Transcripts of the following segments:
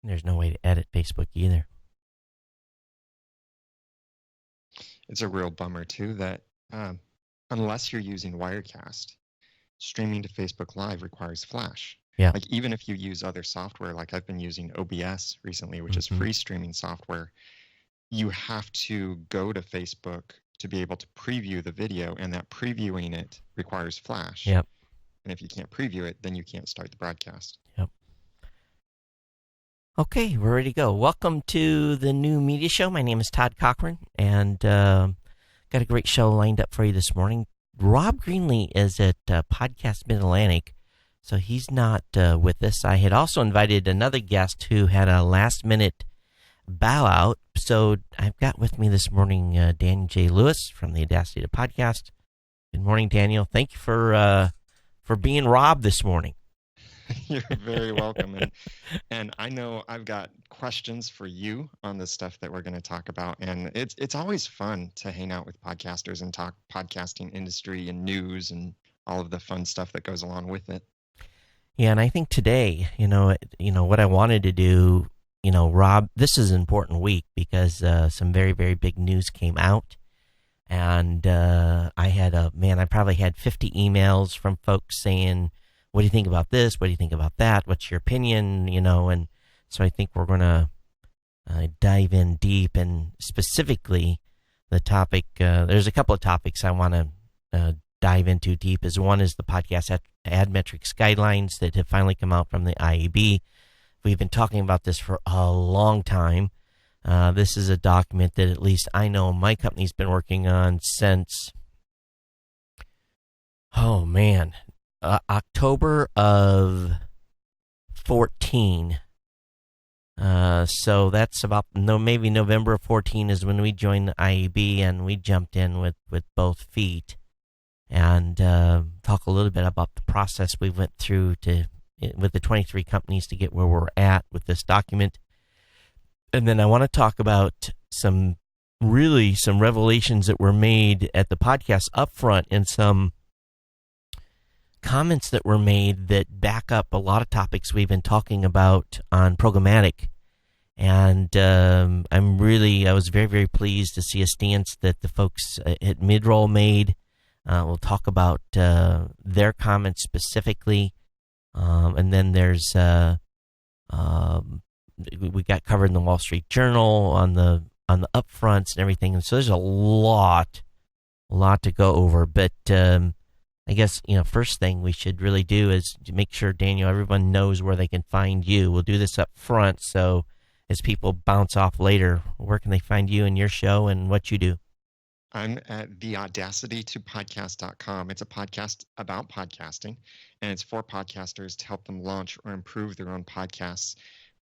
There's no way to edit Facebook either. It's a real bummer, too, that unless you're using Wirecast, streaming to Facebook Live requires Flash. Yeah. Like, even if you use other software, like I've been using OBS recently, which is free streaming software, you have to go to Facebook to be able to preview the video, and that previewing it requires Flash. Yep. And if you can't preview it, then you can't start the broadcast. Yep. Okay, we're ready to go. Welcome to the new media show. My name is Todd Cochrane, and got a great show lined up for you this morning. Rob Greenlee is at Podcast Mid-Atlantic, so he's not with us. I had also invited another guest who had a last-minute bow out. So I've got with me this morning Daniel J. Lewis from the Audacity to Podcast. Good morning, Daniel. Thank you for being Rob this morning. You're very welcome. And I know I've got questions for you on the stuff that we're going to talk about. And it's always fun to hang out with podcasters and talk podcasting industry and news and all of the fun stuff that goes along with it. Yeah, and I think today, what I wanted to do, Rob, this is an important week because some very, very big news came out. And I probably had 50 emails from folks saying, what do you think about this? What do you think about that? What's your opinion? And so I think we're going to dive in deep, and specifically the topic, there's a couple of topics I want to dive into deep. One is the podcast ad metrics guidelines that have finally come out from the IAB. We've been talking about this for a long time. This is a document that at least I know my company's been working on since, October of 14. So that's about maybe November of 14 is when we joined the IAB, and we jumped in with both feet and talk a little bit about the process we went through with the 23 companies to get where we're at with this document. And then I want to talk about some revelations that were made at the podcast upfront, and some comments that were made that back up a lot of topics we've been talking about on programmatic. And I was very, very pleased to see a stance that the folks at Midroll made. We'll talk about their comments specifically. And then there's we got covered in the Wall Street Journal on the upfronts and everything. And so there's a lot to go over. But I guess, first thing we should really do is to make sure, Daniel, everyone knows where they can find you. We'll do this up front, so as people bounce off later, where can they find you and your show and what you do? I'm at theaudacitytopodcast.com. It's a podcast about podcasting, and it's for podcasters to help them launch or improve their own podcasts.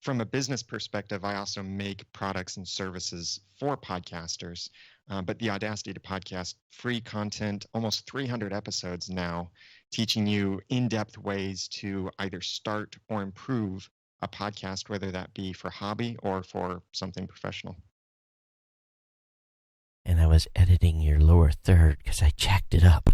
From a business perspective, I also make products and services for podcasters. But the Audacity to Podcast, free content, almost 300 episodes now, teaching you in-depth ways to either start or improve a podcast, whether that be for hobby or for something professional. And I was editing your lower third because I jacked it up.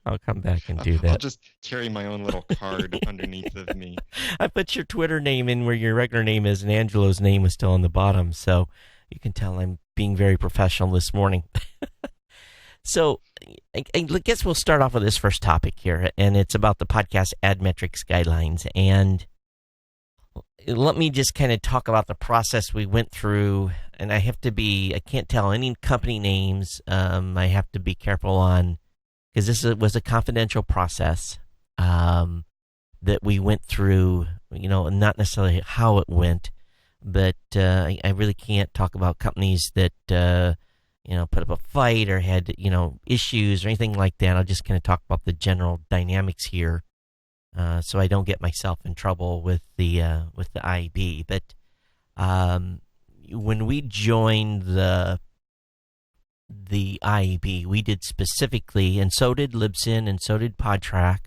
I'll come back and do that. I'll just carry my own little card underneath of me. I put your Twitter name in where your regular name is, and Angelo's name was still on the bottom, so you can tell I'm being very professional this morning. So I guess we'll start off with this first topic here, and it's about the podcast ad metrics guidelines. And let me just kind of talk about the process we went through. And I can't tell any company names. I have to be careful on, because this was a confidential process that we went through, not necessarily how it went, but I really can't talk about companies that, put up a fight or had, issues or anything like that. I'll just kind of talk about the general dynamics here, so I don't get myself in trouble with the IAB. But when we joined the IAB, we did specifically, and so did Libsyn, and so did PodTrack.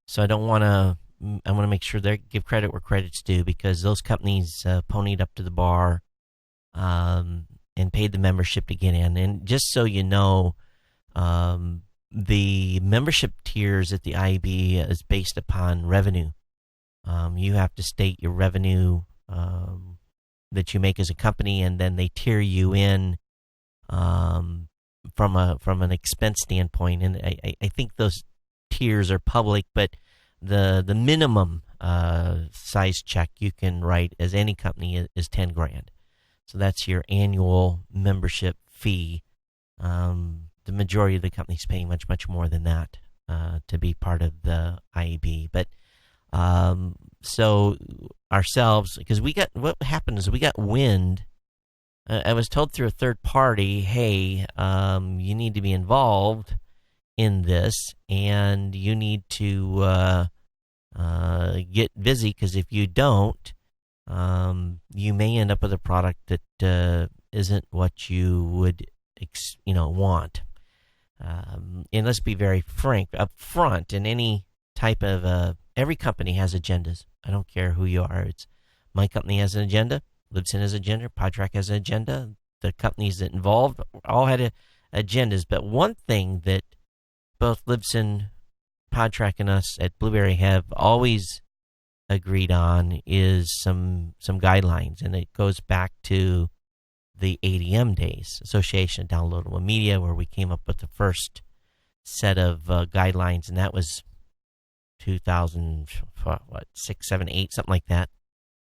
So I want to make sure they give credit where credit's due, because those companies ponied up to the bar and paid the membership to get in. And just so you know, the membership tiers at the IAB is based upon revenue. You have to state your revenue that you make as a company, and then they tier you in from an expense standpoint. And I think those tiers are public, but the minimum size check you can write as any company is $10,000. So that's your annual membership fee. The majority of the companies pay much more than that to be part of the IAB. But so ourselves, because what happened is we got wind. I was told through a third party, hey, you need to be involved in this, and you need to get busy, because if you don't, you may end up with a product that isn't what you would want. And let's be very frank up front. In any type of every company has agendas. I don't care who you are. It's my company has an agenda. Libsyn has an agenda. Podtrac has an agenda. The companies that involved all had agendas. But one thing that both Libsyn, Podtrac, and us at Blueberry have always agreed on is some guidelines, and it goes back to the ADM days, Association of Downloadable Media, where we came up with the first set of guidelines, and that was 2006, 7, 8, something like that.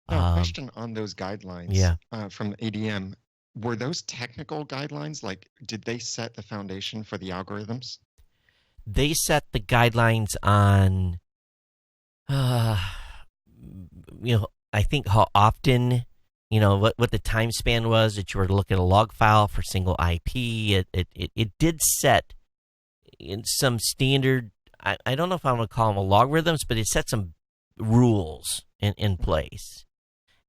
Question on those guidelines. From ADM, were those technical guidelines? Like, did they set the foundation for the algorithms? They set the guidelines on, I think how often, what the time span was that you were to look at a log file for single IP. It did set in some standard, I don't know if I'm going to call them logarithms, but it set some rules in place.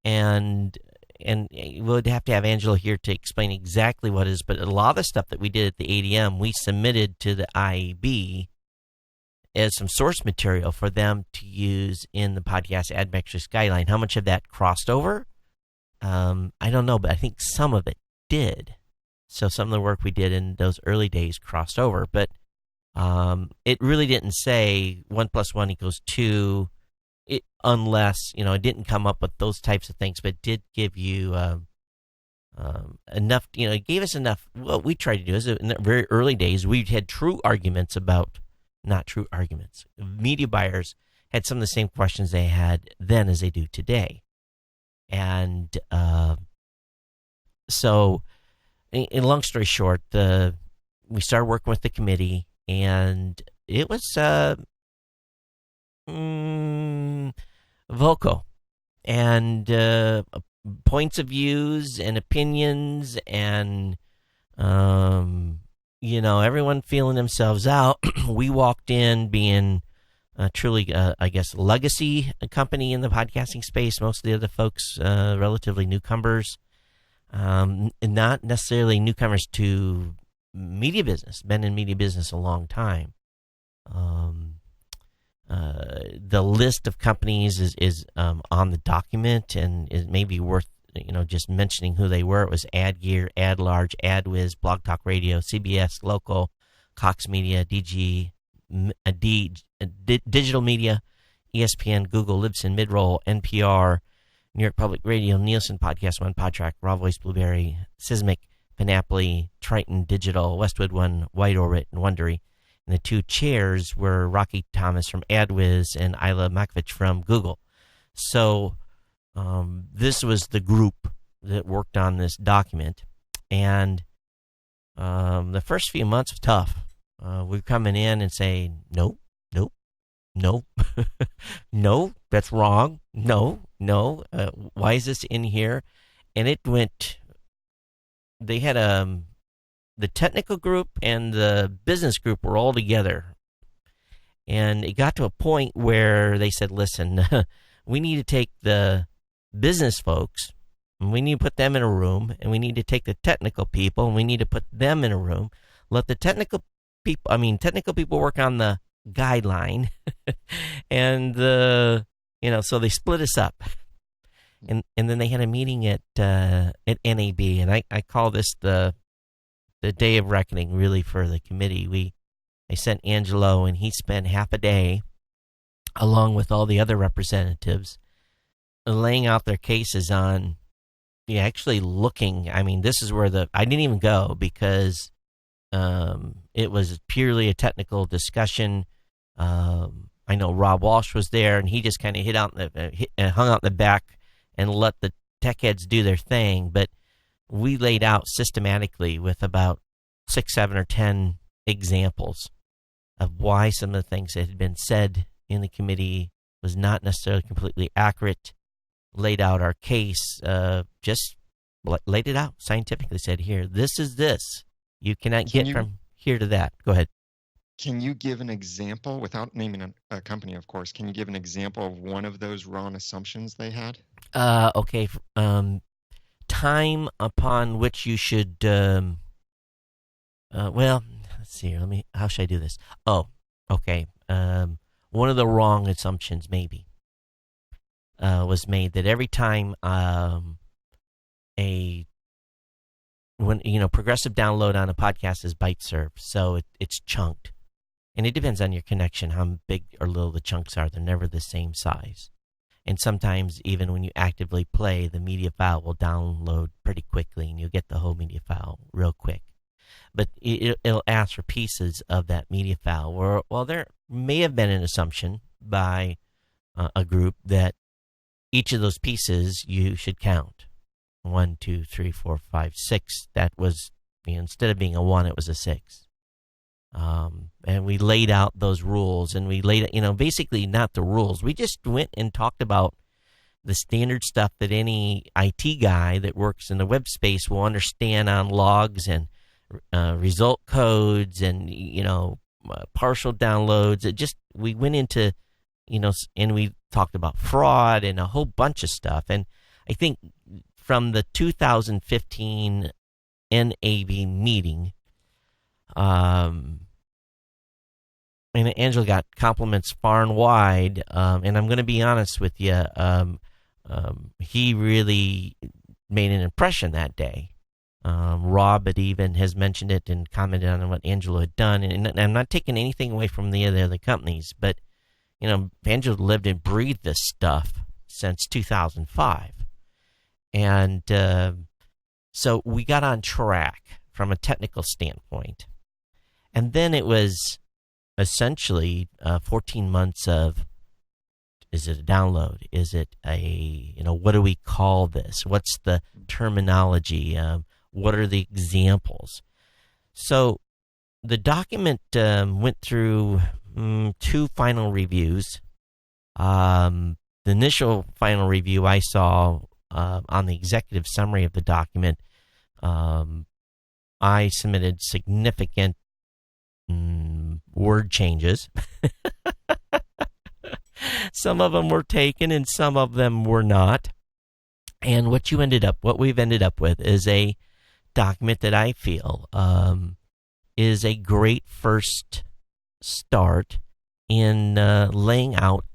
And we'll have to have Angela here to explain exactly what it is, but a lot of the stuff that we did at the ADM, we submitted to the IAB as some source material for them to use in the podcast ad metrics guideline. How much of that crossed over? I don't know, but I think some of it did. So some of the work we did in those early days crossed over, but it really didn't say 1 + 1 = 2. Unless, it didn't come up with those types of things, but it did give you enough, it gave us enough. What we tried to do is in the very early days, we had not true arguments. Media buyers had some of the same questions they had then as they do today. And so, in long story short, we started working with the committee, and it was vocal, and points of views and opinions, and everyone feeling themselves out. We walked in being truly, I guess, legacy company in the podcasting space. Most of the other folks, relatively newcomers, not necessarily newcomers to media business, been in media business a long time. The list of companies is on the document, and it may be worth just mentioning who they were. It was AdGear, AdLarge, AdWiz, Blog Talk Radio, CBS Local, Cox Media, Digital Media, ESPN, Google, Libsyn, Midroll, NPR, New York Public Radio, Nielsen, Podcast One, Podtrac, Raw Voice, Blueberry, Sismic, Panoply, Triton Digital, Westwood One, White Orbit, and Wondery. And the two chairs were Rocky Thomas from AdWiz and Isla Makovich from Google. So this was the group that worked on this document. And the first few months was tough. We're coming in and saying, nope, no, that's wrong. No, why is this in here? And it went, they had the technical group and the business group were all together. And it got to a point where they said, listen, we need to take the business folks, and we need to put them in a room, and we need to take the technical people, and we need to put them in a room. Let the technical people work on the guideline. And so they split us up. And then they had a meeting at NAB, and I call this the day of reckoning, really, for the committee. I sent Angelo, and he spent half a day along with all the other representatives, laying out their cases on, actually looking. I mean, this is where I didn't even go because it was purely a technical discussion. I know Rob Walsh was there, and he just kind of hung out in the back and let the tech heads do their thing. But we laid out systematically with about 6, 7, or 10 examples of why some of the things that had been said in the committee was not necessarily completely accurate. Laid out our case, just laid it out scientifically. Said, here, this is this. You cannot get from here to that. Go ahead. Can you give an example, without naming a company, of course, can you give an example of one of those wrong assumptions they had? Okay. Time upon which you should, well, let's see. How should I do this? Oh, okay. One of the wrong assumptions maybe was made that every time progressive download on a podcast is byte served, so it's chunked. And it depends on your connection, how big or little the chunks are. They're never the same size. And sometimes even when you actively play, the media file will download pretty quickly, and you'll get the whole media file real quick. But it'll ask for pieces of that media file. Well, there may have been an assumption by a group that each of those pieces you should count. 1, 2, 3, 4, 5, 6. That was, instead of being a 1, it was a 6. And we laid out those rules, and we laid, basically not the rules. We just went and talked about the standard stuff that any IT guy that works in the web space will understand on logs and result codes and, partial downloads. We went into, and we talked about fraud and a whole bunch of stuff. And I think from the 2015 NAB meeting, and Angela got compliments far and wide, and I'm going to be honest with you, he really made an impression that day. Rob has mentioned it and commented on what Angela had done, and I'm not taking anything away from the other companies, but Angela lived and breathed this stuff since 2005, and so we got on track from a technical standpoint, and then it was essentially 14 months of, is it a download? Is it what do we call this? What's the terminology? What are the examples? So the document went through 2 final reviews. The initial final review I saw on the executive summary of the document, I submitted significant word changes. Some of them were taken and some of them were not. And what we've ended up with is a document that I feel is a great first start in laying out,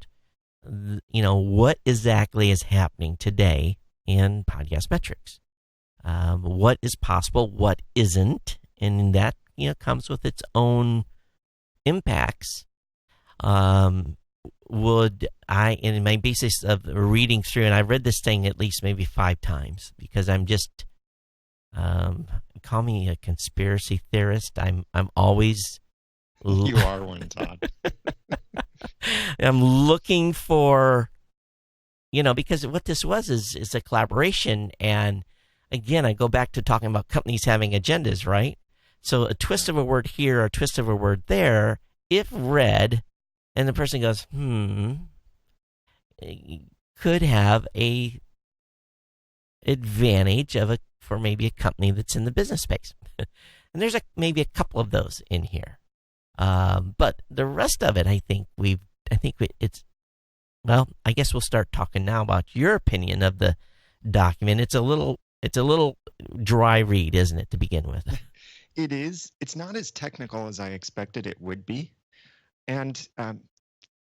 what exactly is happening today in podcast metrics. What is possible, what isn't, and that comes with its own impacts. In my basis of reading through, and I've read this thing at least maybe 5 times because I'm just, call me a conspiracy theorist. I'm always. You are one, Todd. I'm looking for, because what this was is a collaboration, and again, I go back to talking about companies having agendas, right? So a twist of a word here, or a twist of a word there, if read, and the person goes, could have a advantage for maybe a company that's in the business space. And there's maybe a couple of those in here. But the rest of it, I guess we'll start talking now about your opinion of the document. It's a little dry read, isn't it, to begin with? It is. It's not as technical as I expected it would be. And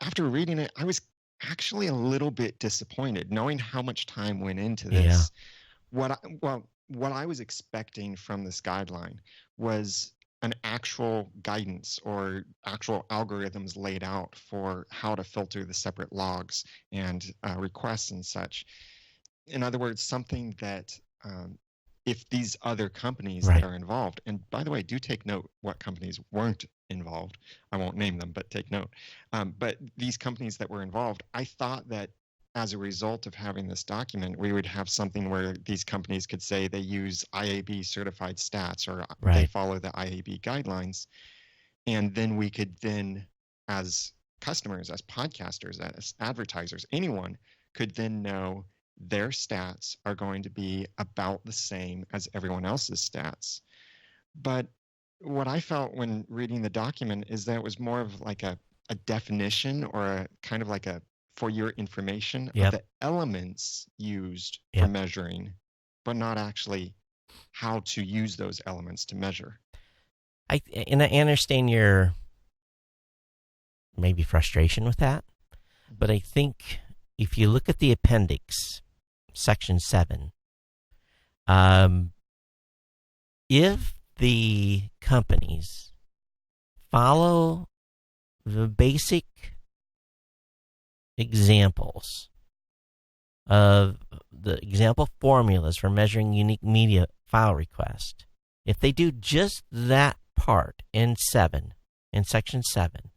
after reading it, I was actually a little bit disappointed, knowing how much time went into this. Yeah. What I was expecting from this guideline was an actual guidance or actual algorithms laid out for how to filter the separate logs and requests and such. In other words, something that if these other companies Right. that are involved, and by the way, do take note what companies weren't involved. I won't name them, but take note. But these companies that were involved, I thought that as a result of having this document, we would have something where these companies could say they use IAB certified stats or they follow the IAB guidelines. And then we could then, as customers, as podcasters, as advertisers, anyone could then know their stats are going to be about the same as everyone else's stats. But what I felt when reading the document is that it was more of like a definition or a kind of like a for your information of the elements used for measuring, but not actually how to use those elements to measure. I understand your maybe frustration with that, but I think if you look at the appendix, section 7, if the companies follow the basic examples of the example formulas for measuring unique media file request, if they do just that part in section 7,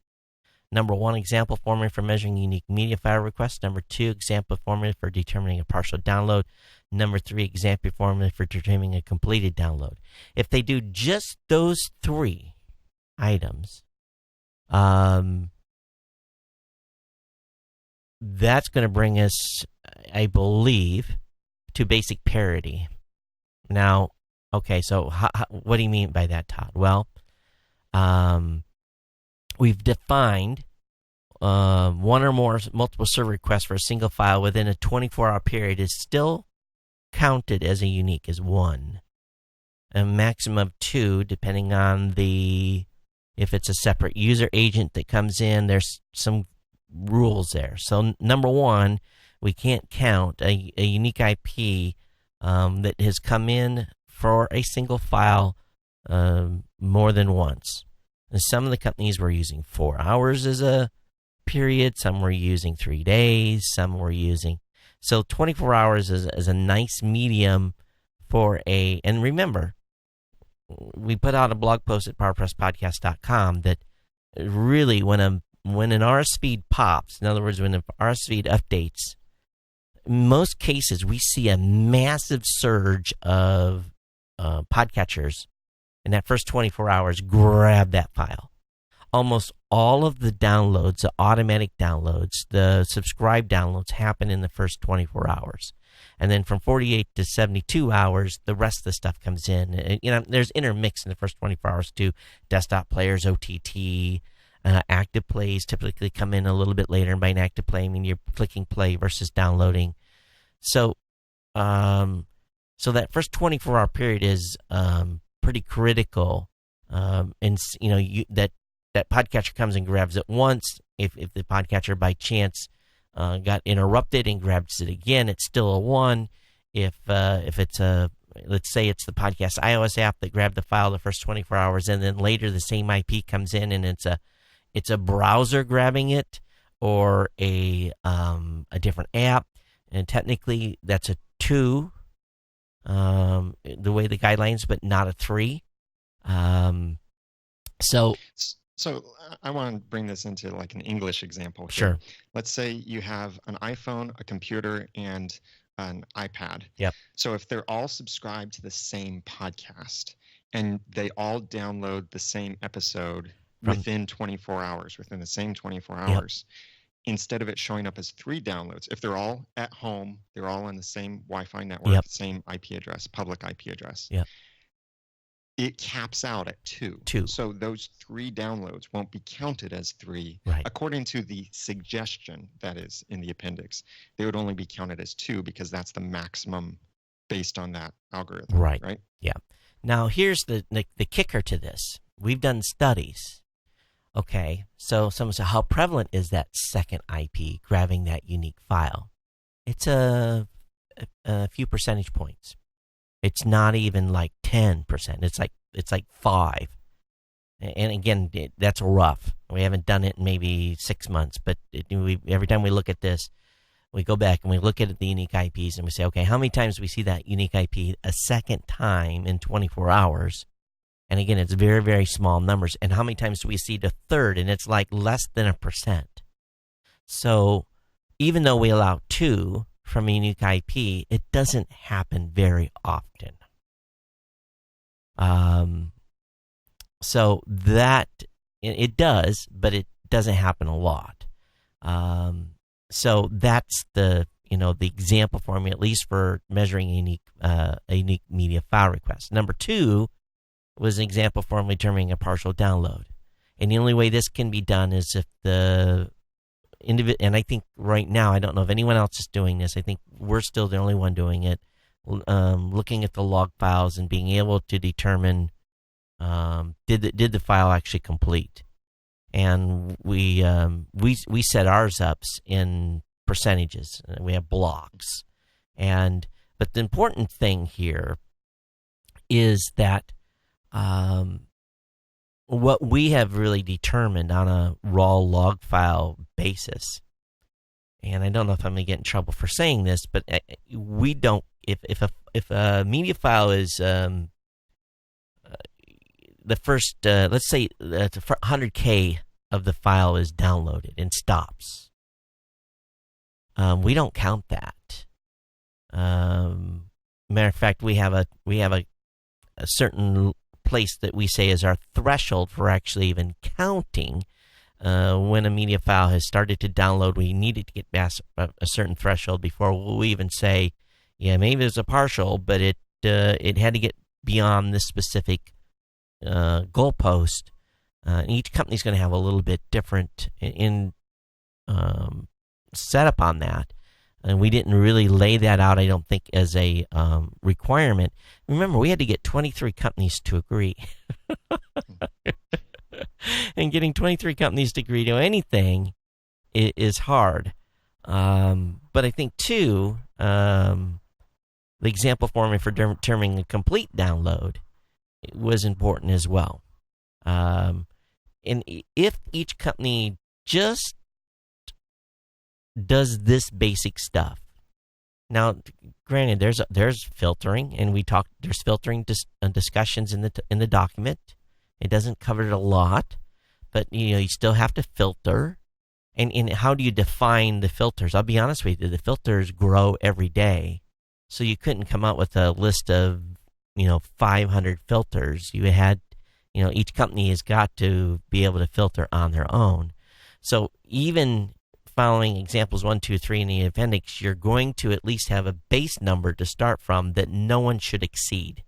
number 1, example formula for measuring unique media file requests. Number 2, example formula for determining a partial download. Number 3, example formula for determining a completed download. If they do just those 3 items, that's going to bring us, I believe, to basic parity. Now, okay, so what do you mean by that, Todd? Well, we've defined one or more multiple server requests for a single file within a 24-hour period is still counted as a unique, as 1. A maximum of 2, depending on if it's a separate user agent that comes in, there's some rules there. So number 1, we can't count a unique IP that has come in for a single file more than once. And some of the companies were using 4 hours as a period, some were using 3 days, some were using... So 24 hours is a nice medium for and remember, we put out a blog post at powerpresspodcast.com that really when an RS feed pops, in other words, when the RS feed updates, in most cases we see a massive surge of podcatchers in that first 24 hours grab that file. Almost all of the downloads, the automatic downloads, the subscribed downloads happen in the first 24 hours. And then from 48 to 72 hours, the rest of the stuff comes in. And, there's intermix in the first 24 hours too. Desktop players, OTT, active plays typically come in a little bit later. And by an active play, I mean you're clicking play versus downloading. So, so that first 24-hour period is pretty critical. And that podcatcher comes and grabs it once. If the podcatcher by chance got interrupted and grabs it again, it's still a 1. If it's let's say it's the podcast iOS app that grabbed the file the first 24 hours, and then later the same IP comes in and it's a browser grabbing it or a different app, and technically that's a 2, the way the guidelines, but not a 3. So I want to bring this into like an English example here. Sure. Let's say you have an iPhone, a computer, and an iPad. Yep. So if they're all subscribed to the same podcast and they all download the same episode within 24 hours, within the same 24 hours, instead of it showing up as 3 downloads, if they're all at home, they're all on the same Wi-Fi network, same IP address, public IP address. Yep. It caps out at 2. So those 3 downloads won't be counted as 3. Right. According to the suggestion that is in the appendix, they would only be counted as 2 because that's the maximum based on that algorithm. Right. Right? Yeah. Now, here's the kicker to this. We've done studies. Okay, so someone said, how prevalent is that second IP grabbing that unique file? It's a few percentage points. It's not even like 10%. It's like 5. And again, that's rough. We haven't done it in maybe 6 months, but every time we look at this, we go back and we look at the unique IPs and we say, okay, how many times do we see that unique IP a second time in 24 hours? And again, it's very, very small numbers. And how many times do we see the third? And it's like less than 1%. So even though we allow 2 from a unique IP, it doesn't happen very often. So that it does, but it doesn't happen a lot. So that's the example for me, at least for measuring a unique media file request. Number 2 was an example for me determining a partial download, and the only way this can be done is if the individual. And I think right now, I don't know if anyone else is doing this. I think we're still the only one doing it. Looking at the log files and being able to determine did the file actually complete. And we set ours up in percentages. We have blocks, but the important thing here is that what we have really determined on a raw log file basis. And I don't know if I'm going to get in trouble for saying this, but we don't. If a media file is the first, let's say, 100K of the file is downloaded and stops. We don't count that. Matter of fact, we have a certain place that we say is our threshold for actually even counting. When a media file has started to download, we needed to get past a certain threshold before we even say, yeah, maybe it's a partial, but it had to get beyond this specific goalpost. Each company's going to have a little bit different in setup on that, and we didn't really lay that out, I don't think, as a requirement. Remember, we had to get 23 companies to agree. And getting 23 companies to agree to anything is hard. But I think, too, the example for me for determining a complete download was important as well. And if each company just does this basic stuff, now, granted, there's filtering, and there's filtering discussions in the document. It doesn't cover it a lot, but you still have to filter. And how do you define the filters? I'll be honest with you, the filters grow every day. So you couldn't come up with a list of 500 filters. You had each company has got to be able to filter on their own. So even following examples 1, 2, 3 in the appendix, you're going to at least have a base number to start from that no one should exceed.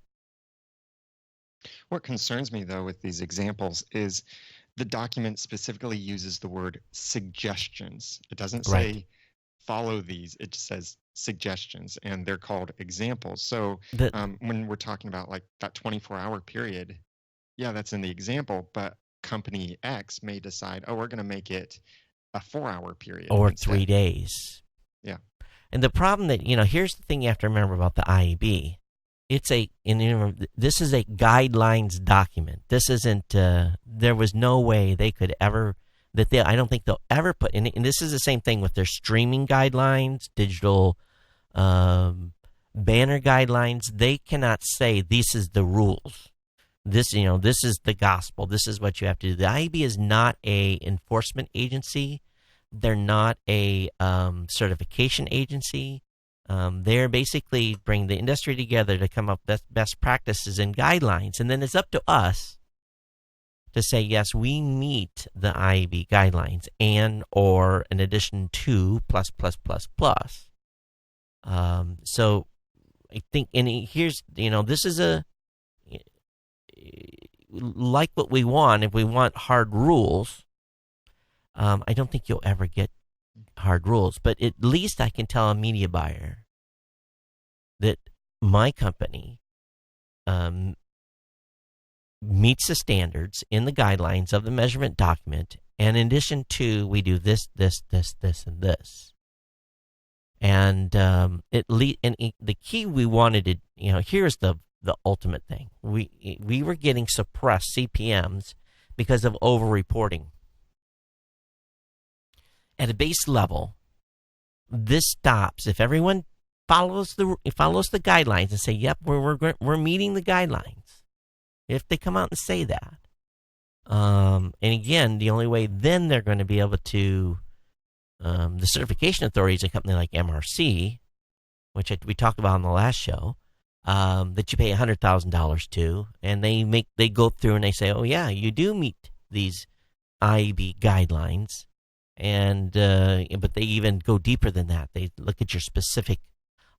What concerns me, though, with these examples is the document specifically uses the word suggestions. It doesn't say follow these. It just says suggestions, and they're called examples. So when we're talking about like that 24-hour period, yeah, that's in the example, but company X may decide, we're going to make it a 4-hour period. Or instead. 3 days. Yeah. And the problem that, here's the thing you have to remember about the IAB. This is a guidelines document. This isn't, there was no way they could ever, I don't think they'll ever put, and this is the same thing with their streaming guidelines, digital banner guidelines. They cannot say this is the rules. This is the gospel. This is what you have to do. The IAB is not a enforcement agency. They're not a certification agency. They're basically bring the industry together to come up with best practices and guidelines. And then it's up to us to say, yes, we meet the IAB guidelines and or in addition to plus. So I think, and here's, this is like what we want. If we want hard rules, I don't think you'll ever get hard rules, but at least I can tell a media buyer that my company meets the standards in the guidelines of the measurement document, and in addition to, we do this, and this. And the key we wanted to, here's the ultimate thing. We were getting suppressed CPMs because of over-reporting. At a base level, this stops if everyone follows the guidelines and say, "Yep, we're meeting the guidelines." If they come out and say that, and again, the only way then they're going to be able to, the certification authority is a company like MRC, which we talked about on the last show, that you pay $100,000 to, and they go through and they say, "Oh yeah, you do meet these IAB guidelines," and but they even go deeper than that. They look at your specific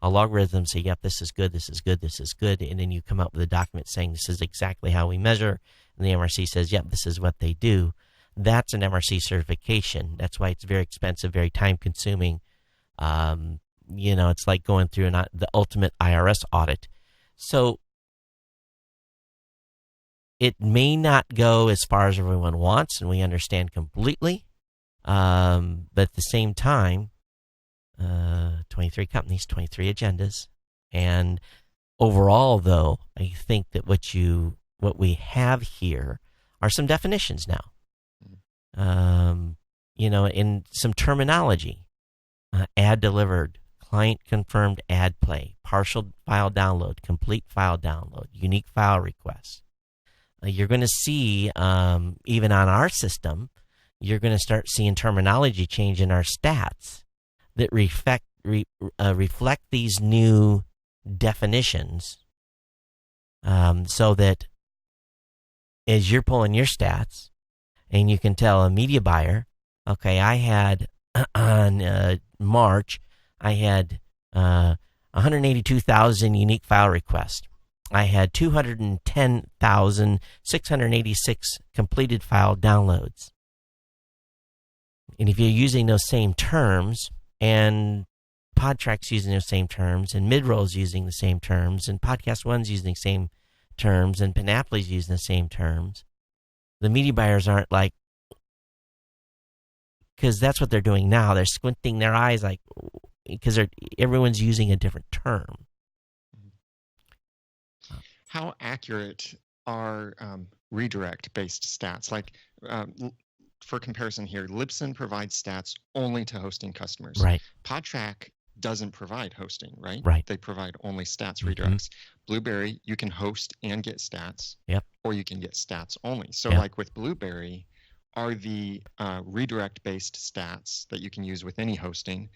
logarithm, say, "Yep, this is good, this is good, this is good," and then you come up with a document saying this is exactly how we measure, and the MRC says, "Yep, this is what they do." That's an MRC certification. That's why it's very expensive, very time-consuming. It's like going through the ultimate IRS audit. So it may not go as far as everyone wants, and we understand completely. But at the same time, 23 companies, 23 agendas. And overall, though, I think that what we have here are some definitions now. In some terminology. Ad delivered, client confirmed ad play, partial file download, complete file download, unique file requests. You're going to see, even on our system, you're going to start seeing terminology change in our stats that reflect these new definitions, so that as you're pulling your stats, and you can tell a media buyer, okay, I had on March, I had 182,000 unique file requests. I had 210,686 completed file downloads. And if you're using those same terms, and PodTrack's using those same terms, and Midroll's using the same terms, and Podcast One's using the same terms, and Panoply's using the same terms, the media buyers aren't like, because that's what they're doing now. They're squinting their eyes like, because everyone's using a different term. How accurate are redirect-based stats? Like, for comparison here, Libsyn provides stats only to hosting customers. Right. PodTrack doesn't provide hosting, right? Right. They provide only stats redirects. Blueberry, you can host and get stats. Yep. Or you can get stats only. So yep. like with Blueberry, are the redirect-based stats that you can use with any hosting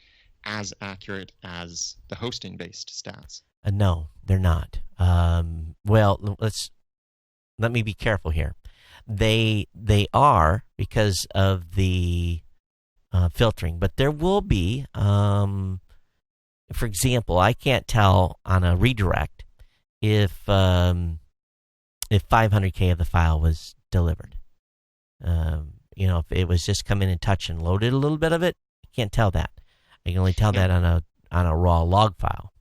as accurate as the hosting-based stats? No, they're not. Well, let me be careful here. They are, because of the filtering, but there will be, for example, I can't tell on a redirect if 500K of the file was delivered. If it was just come in and touch and loaded a little bit of it, I can't tell that. I can only tell that on a raw log file.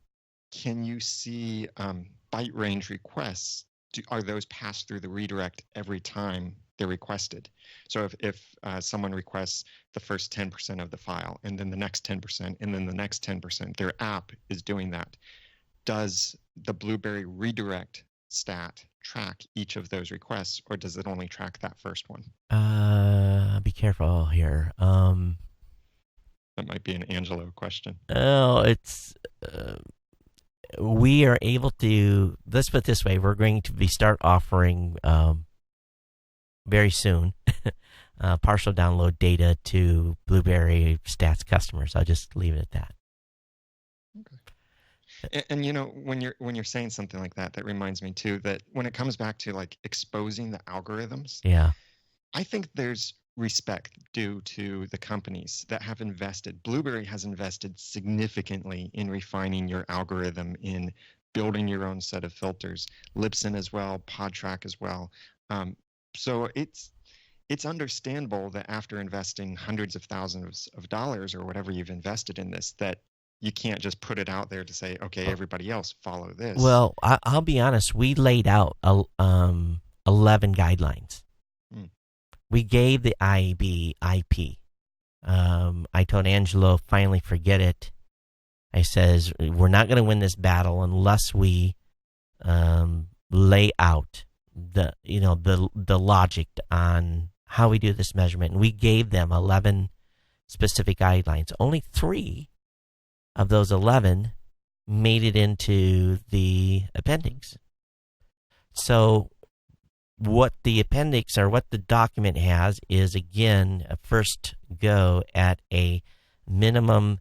Can you see byte range requests? Are those passed through the redirect every time they're requested? So if someone requests the first 10% of the file, and then the next 10%, and then the next 10%, their app is doing that. Does the Blueberry redirect stat track each of those requests, or does it only track that first one? Be careful here. That might be an Angelo question. Oh, it's... we are able to, let's put it this way, we're going to start offering very soon partial download data to Blueberry Stats customers. I'll just leave it at that. Okay. And when you're saying something like that, that reminds me too that when it comes back to like exposing the algorithms, yeah, I think there's respect due to the companies that have invested. Blueberry has invested significantly in refining your algorithm, in building your own set of filters. Libsyn as well, PodTrack as well. So it's understandable that after investing hundreds of thousands of dollars or whatever you've invested in this, that you can't just put it out there to say, okay, everybody else follow this. Well, I'll be honest. We laid out 11 guidelines. We gave the IAB IP. I told Angelo, finally forget it. I says, we're not going to win this battle unless we lay out the logic on how we do this measurement. And we gave them 11 specific guidelines. Only 3 of those 11 made it into the appendix. So what the appendix or what the document has is, again, a first go at a minimum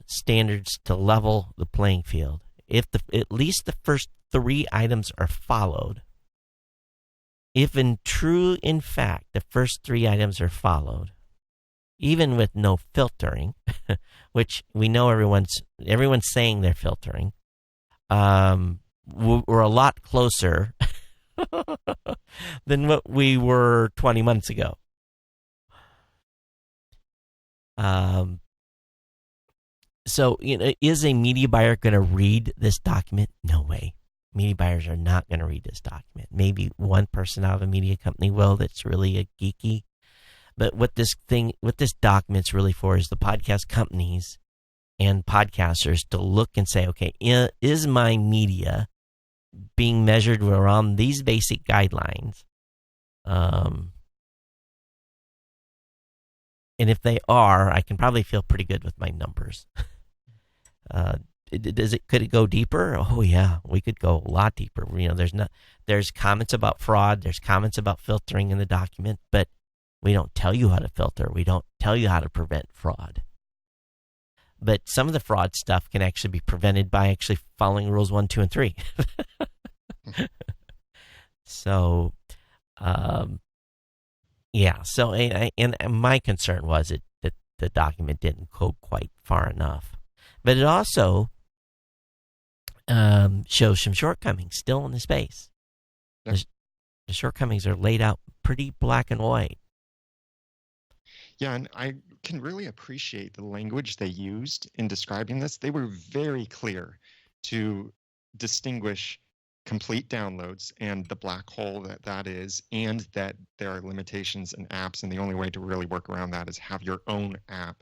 standards to level the playing field. If at least the first 3 items are followed, if in fact the first 3 items are followed, even with no filtering, which we know everyone's saying they're filtering, we're a lot closer than what we were 20 months ago. So, is a media buyer going to read this document? No way. Media buyers are not going to read this document. Maybe one person out of a media company will that's really a geeky. But what this document's really for is the podcast companies and podcasters to look and say, okay, is my media being measured around these basic guidelines? And if they are, I can probably feel pretty good with my numbers. Could it go deeper? Oh yeah, we could go a lot deeper. There's comments about fraud, there's comments about filtering in the document, but we don't tell you how to filter. We don't tell you how to prevent fraud. But some of the fraud stuff can actually be prevented by actually following rules 1, 2, and 3. So, yeah. So, and my concern was that the document didn't go quite far enough. But it also shows some shortcomings still in the space. Yeah. The shortcomings are laid out pretty black and white. Yeah, and I can really appreciate the language they used in describing this. They were very clear to distinguish complete downloads and the black hole that is, and that there are limitations in apps, and the only way to really work around that is have your own app.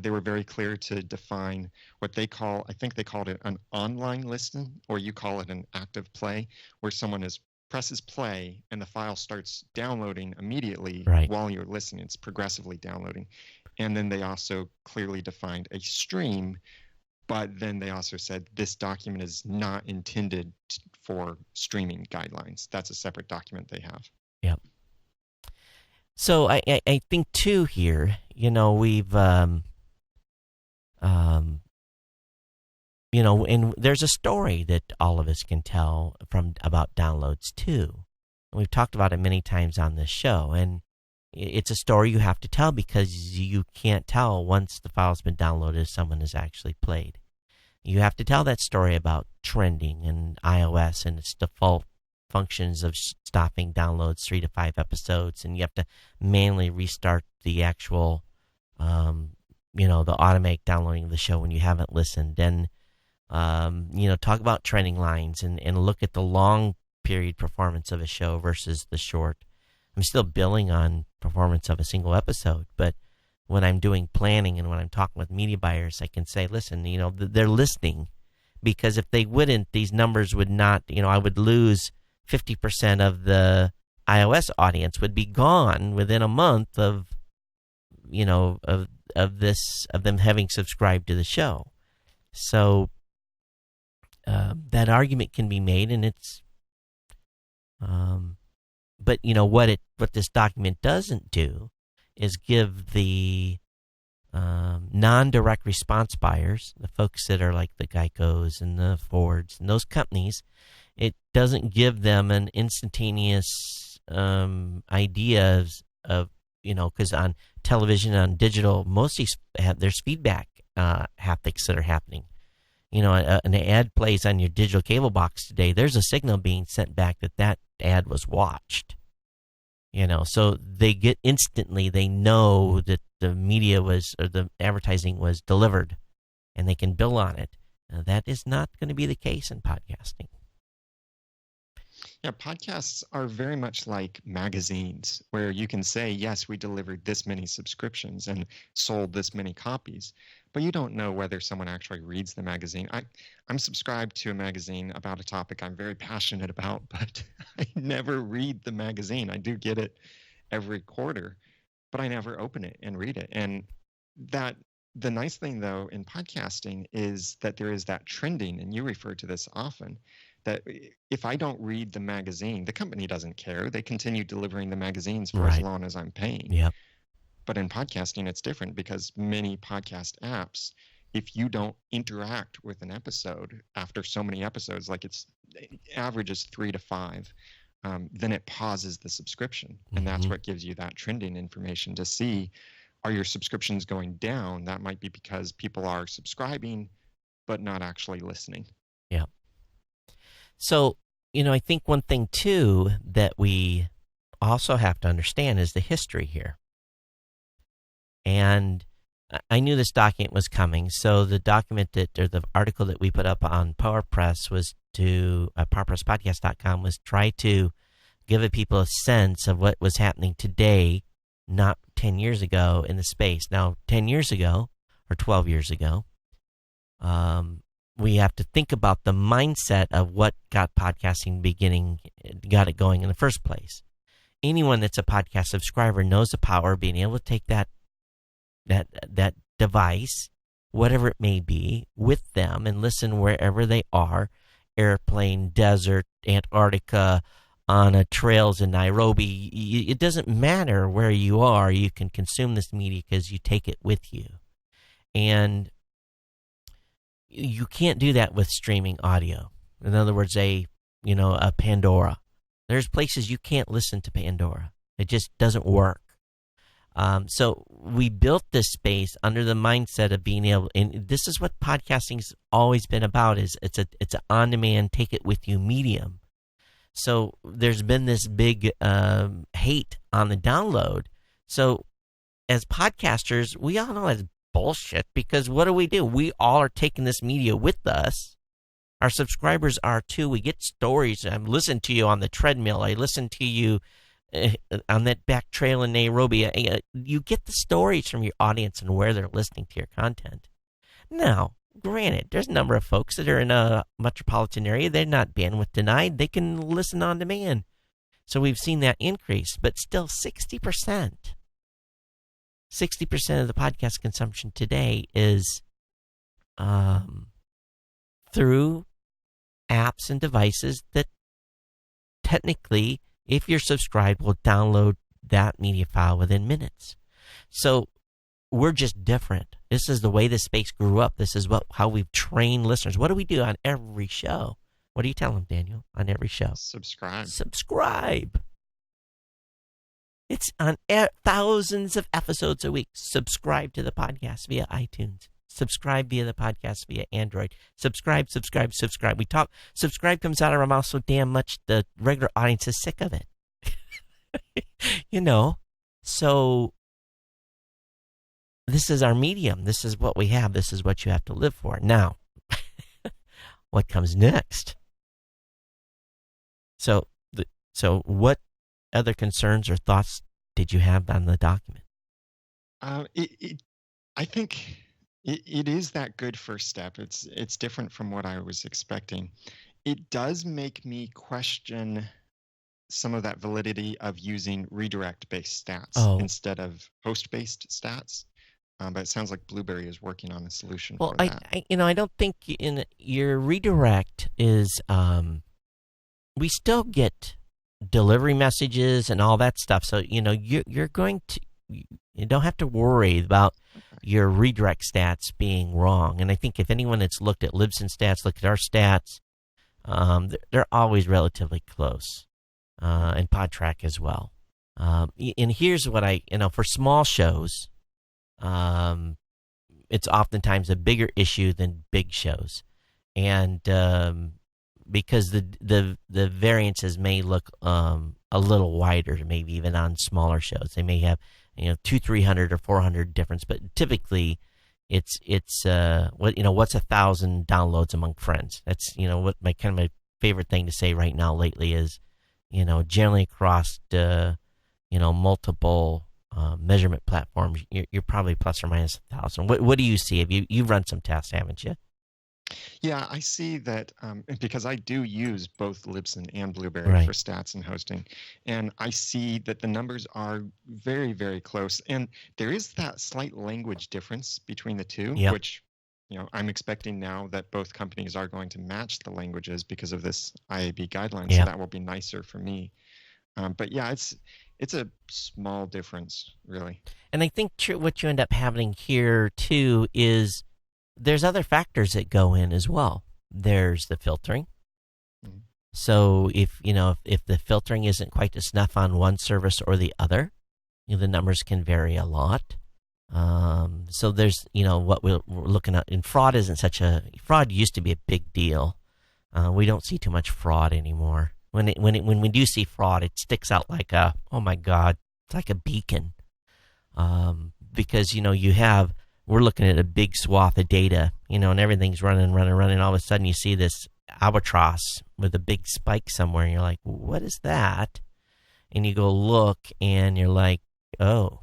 They were very clear to define what they call, I think they called it an online listen, or you call it an active play, where someone presses play and the file starts downloading immediately while you're listening. It's progressively downloading. And then they also clearly defined a stream, but then they also said this document is not intended for streaming guidelines. That's a separate document they have. Yep. So I think too here, we've and there's a story that all of us can tell about downloads too. And we've talked about it many times on this show, and it's a story you have to tell because you can't tell once the file's been downloaded if someone has actually played. You have to tell that story about trending and iOS and its default functions of stopping downloads 3 to 5 episodes, and you have to manually restart the actual, the automatic downloading of the show when you haven't listened. And talk about trending lines and look at the long period performance of a show versus the short. I'm still billing on performance of a single episode, but when I'm doing planning and when I'm talking with media buyers, I can say, listen, they're listening, because if they wouldn't, these numbers would not, I would lose 50% of the iOS audience would be gone within a month of them having subscribed to the show. So that argument can be made, and it's, but what this document doesn't do is give the non-direct response buyers, the folks that are like the Geicos and the Fords and those companies, it doesn't give them an instantaneous idea of because on television, on digital, most of these there's feedback haptics that are happening. An ad plays on your digital cable box today, there's a signal being sent back that ad was watched. So they get instantly, they know that the media was, or the advertising was delivered, and they can bill on it. Now, that is not going to be the case in podcasting. Yeah, podcasts are very much like magazines where you can say, yes, we delivered this many subscriptions and sold this many copies, but you don't know whether someone actually reads the magazine. I'm subscribed to a magazine about a topic I'm very passionate about, but I never read the magazine. I do get it every quarter, but I never open it and read it. And that the nice thing, though, in podcasting is that there is that trending, and you refer to this often, that if I don't read the magazine, the company doesn't care. They continue delivering the magazines for as Right. long as I'm paying. Yep. But in podcasting, it's different because many podcast apps, if you don't interact with an episode after so many episodes, like it averages 3 to 5, then it pauses the subscription. And that's what gives you that trending information to see, are your subscriptions going down? That might be because people are subscribing, but not actually listening. Yeah. So, I think one thing, too, that we also have to understand is the history here. And I knew this document was coming. So the document or the article that we put up on PowerPress was PowerPressPodcast.com was try to give people a sense of what was happening today, not 10 years ago in the space. Now, 10 years ago or 12 years ago, we have to think about the mindset of what got podcasting got it going in the first place. Anyone that's a podcast subscriber knows the power of being able to take that device, whatever it may be, with them and listen wherever they are, airplane, desert, Antarctica, on a trails in Nairobi. It doesn't matter where you are. You can consume this media because you take it with you. And you can't do that with streaming audio. In other words, a Pandora. There's places you can't listen to Pandora. It just doesn't work. So we built this space under the mindset of being able, and this is what podcasting's always been about, is it's an on-demand, take-it-with-you medium. So there's been this big hate on the download. So as podcasters, we all know that's bullshit, because what do? We all are taking this media with us. Our subscribers are too. We get stories. I listen to you on the treadmill. I listen to you on that back trail in Nairobi. You get the stories from your audience and where they're listening to your content. Now, granted, there's a number of folks that are in a metropolitan area. They're not bandwidth denied. They can listen on demand. So we've seen that increase, but still 60%. 60% of the podcast consumption today is through apps and devices that technically, if you're subscribed, will download that media file within minutes. So we're just different. This is the way the space grew up. This is how we've trained listeners. What do we do on every show? What do you tell them, Daniel, on every show? Subscribe. It's on thousands of episodes a week. Subscribe to the podcast via iTunes. Subscribe via the podcast via Android. Subscribe. We talk. Subscribe comes out of our mouth so damn much the regular audience is sick of it. So this is our medium. This is what we have. This is what you have to live for. Now, what comes next? So what other concerns or thoughts did you have on the document? I think it is that good first step. It's different from what I was expecting. It does make me question some of that validity of using redirect-based stats instead of host-based stats. But it sounds like Blueberry is working on a solution for that. I don't think in your redirect is. We still get delivery messages and all that stuff. So you're going to. You don't have to worry about your redirect stats being wrong. And I think if anyone that's looked at Libsyn stats, look at our stats, they're always relatively close, and PodTrack as well. And here's what for small shows, it's oftentimes a bigger issue than big shows, and because the variances may look a little wider, maybe even on smaller shows. They may have 200-300 or 400 difference, but typically it's what's 1,000 downloads among friends. That's what my favorite thing to say right now lately is generally across multiple measurement platforms, you're probably plus or minus 1,000. What do you see? You've run some tests, haven't you? Yeah, I see that because I do use both Libsyn and Blueberry Right. for stats and hosting, and I see that the numbers are very, very close. And there is that slight language difference between the two, Yep. which I'm expecting now that both companies are going to match the languages because of this IAB guideline. Yep. So that will be nicer for me. But yeah, it's a small difference, really. And I think what you end up having here too is there's other factors that go in as well. There's the filtering. Mm-hmm. So if the filtering isn't quite to snuff on one service or the other, the numbers can vary a lot. So there's what we're looking at. And fraud fraud used to be a big deal. We don't see too much fraud anymore. When we do see fraud, it sticks out like oh my God, it's like a beacon. Because we're looking at a big swath of data, and everything's running. All of a sudden, you see this albatross with a big spike somewhere, and you're like, "What is that?" And you go look, and you're like, "Oh,"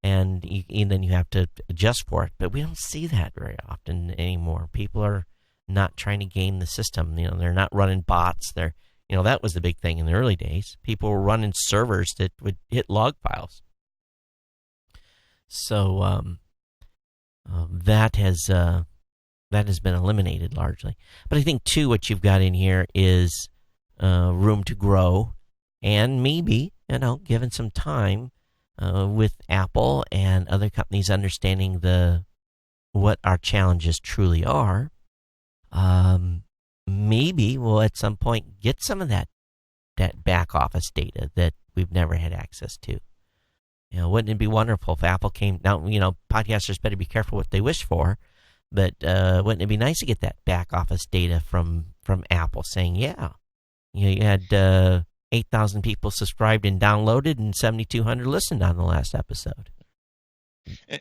and then you have to adjust for it. But we don't see that very often anymore. People are not trying to game the system. They're not running bots. That was the big thing in the early days. People were running servers that would hit log files. So that has been eliminated largely. But I think too, what you've got in here is room to grow, and maybe given some time with Apple and other companies understanding what our challenges truly are. Maybe we'll at some point get some of that back office data that we've never had access to. Wouldn't it be wonderful if Apple came now? Podcasters better be careful what they wish for, but wouldn't it be nice to get that back office data from Apple saying, yeah, you had 8,000 people subscribed and downloaded, and 7,200 listened on the last episode.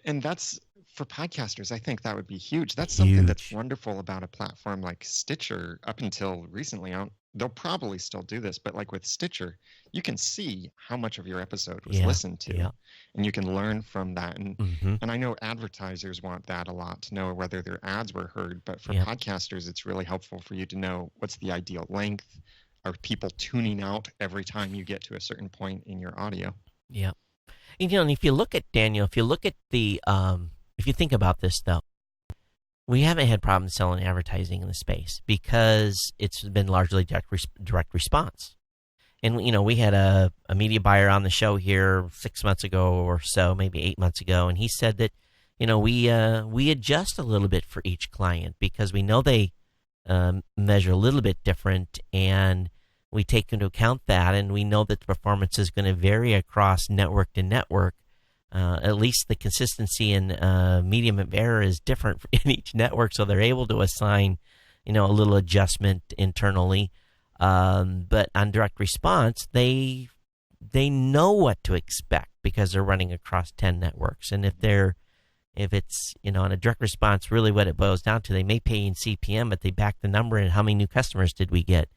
And that's, for podcasters, I think that would be huge. That's something that's wonderful about a platform like Stitcher. Up until recently, they'll probably still do this, but like with Stitcher, you can see how much of your episode was listened to, and you can learn from that. And I know advertisers want that a lot, to know whether their ads were heard, but for podcasters, it's really helpful for you to know what's the ideal length. Are people tuning out every time you get to a certain point in your audio? Yeah. And if you look at Daniel, if you think about this, though, we haven't had problems selling advertising in the space because it's been largely direct response. And, we had a media buyer on the show here 6 months ago or so, maybe 8 months ago, and he said that, we adjust a little bit for each client because we know they measure a little bit different, and we take into account that, and we know that the performance is going to vary across network to network. At least the consistency and medium of error is different in each network, so they're able to assign, a little adjustment internally. But on direct response, they know what to expect because they're running across 10 networks. And if it's on a direct response, really what it boils down to, they may pay in CPM, but they back the number in how many new customers did we get.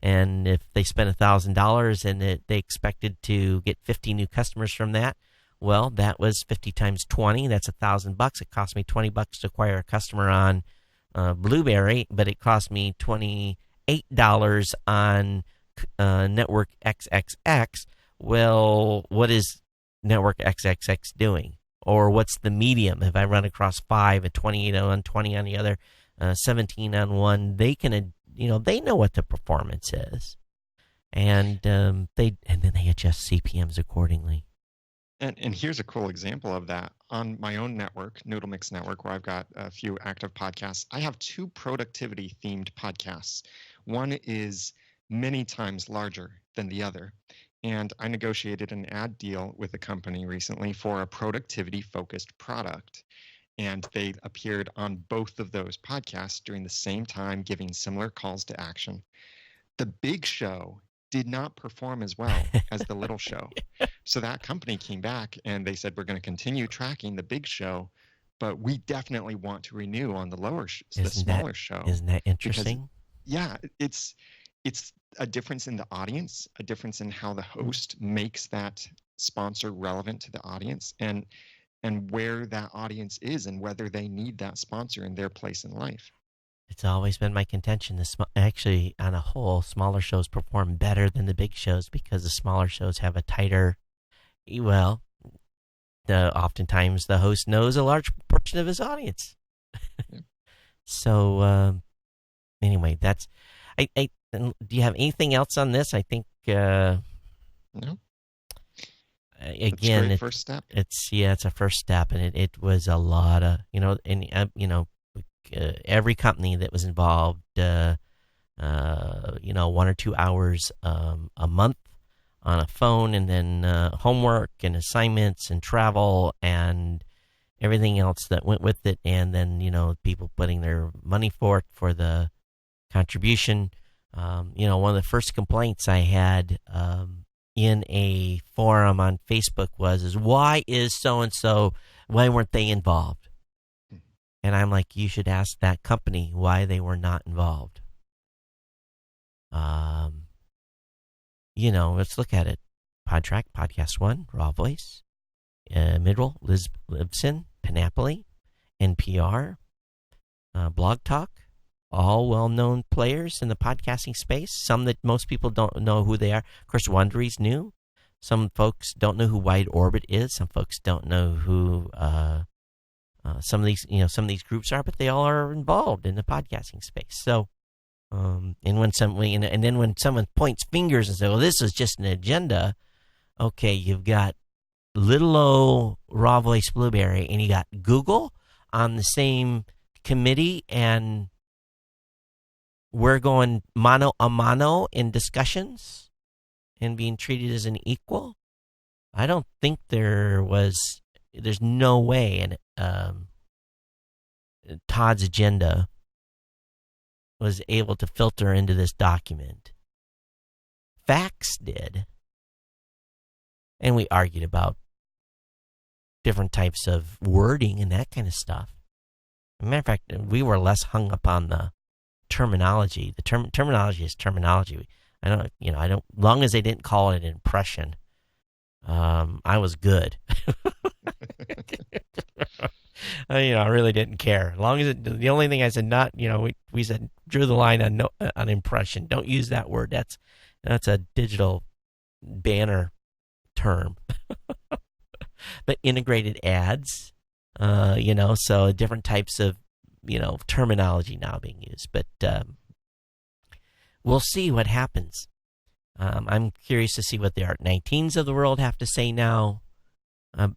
And if they spent $1,000 and they expected to get 50 new customers from that, well, that was 50 times 20. That's $1,000. It cost me $20 to acquire a customer on Blueberry, but it cost me $28 on Network XXX. Well, what is Network XXX doing? Or what's the medium? If I run across 5 and 28 on 20 on the other, 17 on one, they can, they know what the performance is, and then they adjust CPMs accordingly. And here's a cool example of that. On my own network, Noodle Mix Network, where I've got a few active podcasts, I have 2 productivity-themed podcasts. One is many times larger than the other. And I negotiated an ad deal with a company recently for a productivity-focused product. And they appeared on both of those podcasts during the same time, giving similar calls to action. The big show did not perform as well as the little show. So that company came back and they said, we're going to continue tracking the big show, but we definitely want to renew on the smaller show. Isn't that interesting? Because, yeah, it's a difference in the audience, a difference in how the host makes that sponsor relevant to the audience, and where that audience is and whether they need that sponsor in their place in life. It's always been my contention. Actually, on a whole, smaller shows perform better than the big shows because the smaller shows have a tighter, well, oftentimes the host knows a large portion of his audience. Yeah. So, anyway, that's. Do you have anything else on this? I think. No. Again, first step. It's a first step, and it was a lot of every company that was involved, 1 or 2 hours a month on a phone, and then homework and assignments and travel and everything else that went with it, and then people putting their money for the contribution. One of the first complaints I had in a forum on Facebook was why is so-and-so, why weren't they involved? And I'm like, you should ask that company why they were not involved. Let's look at it. Podtrack, Podcast One, Raw Voice, Midroll, Liz Libson, Panoply, NPR, Blog Talk, all well-known players in the podcasting space. Some that most people don't know who they are. Of course, Wondery's new. Some folks don't know who Wide Orbit is. Some folks don't know who some of these groups are, but they all are involved in the podcasting space. So, and then when someone points fingers and says, "Well, this is just an agenda," okay, you've got little old Raw Voice Blueberry, and you got Google on the same committee, and we're going mano a mano in discussions and being treated as an equal. I don't think there's no way Todd's agenda was able to filter into this document. Facts did. And we argued about different types of wording and that kind of stuff. As a matter of fact, we were less hung up on the terminology. The terminology is terminology. Long as they didn't call it an impression, I was good. I really didn't care. As long as the only thing I said we said drew the line on impression. Don't use that word. That's a digital banner term. But integrated ads, so different types of terminology now being used. But we'll see what happens. I'm curious to see what the Art 19s of the world have to say now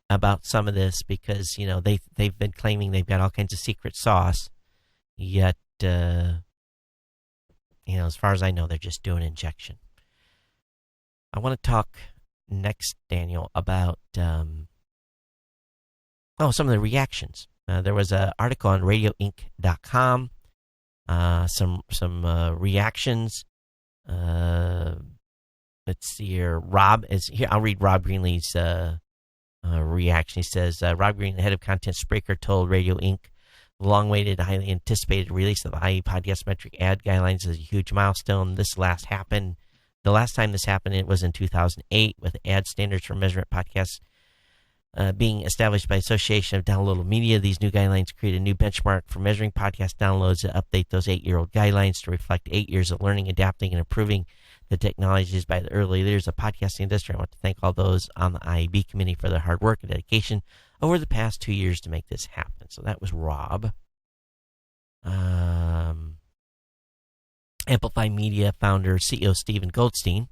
about some of this, because they've been claiming they've got all kinds of secret sauce, yet as far as I know, they're just doing injection. I want to talk next, Daniel, about some of the reactions. There was an article on radioinc.com, some reactions. Let's see here. Rob is here. I'll read Rob Greenlee's reaction. He says, Rob Greenlee, head of content Spreaker, told Radio Inc. the long-awaited, highly anticipated release of the IAB Podcast Metric Ad Guidelines is a huge milestone. The last time this happened, it was in 2008, with ad standards for measurement podcasts being established by Association of Downloadable Media. These new guidelines create a new benchmark for measuring podcast downloads to update those 8-year-old guidelines to reflect 8 years of learning, adapting, and improving the technologies by the early leaders of the podcasting industry. I want to thank all those on the IAB committee for their hard work and dedication over the past 2 years to make this happen. So that was Rob. Amplify Media founder, CEO Stephen Goldstein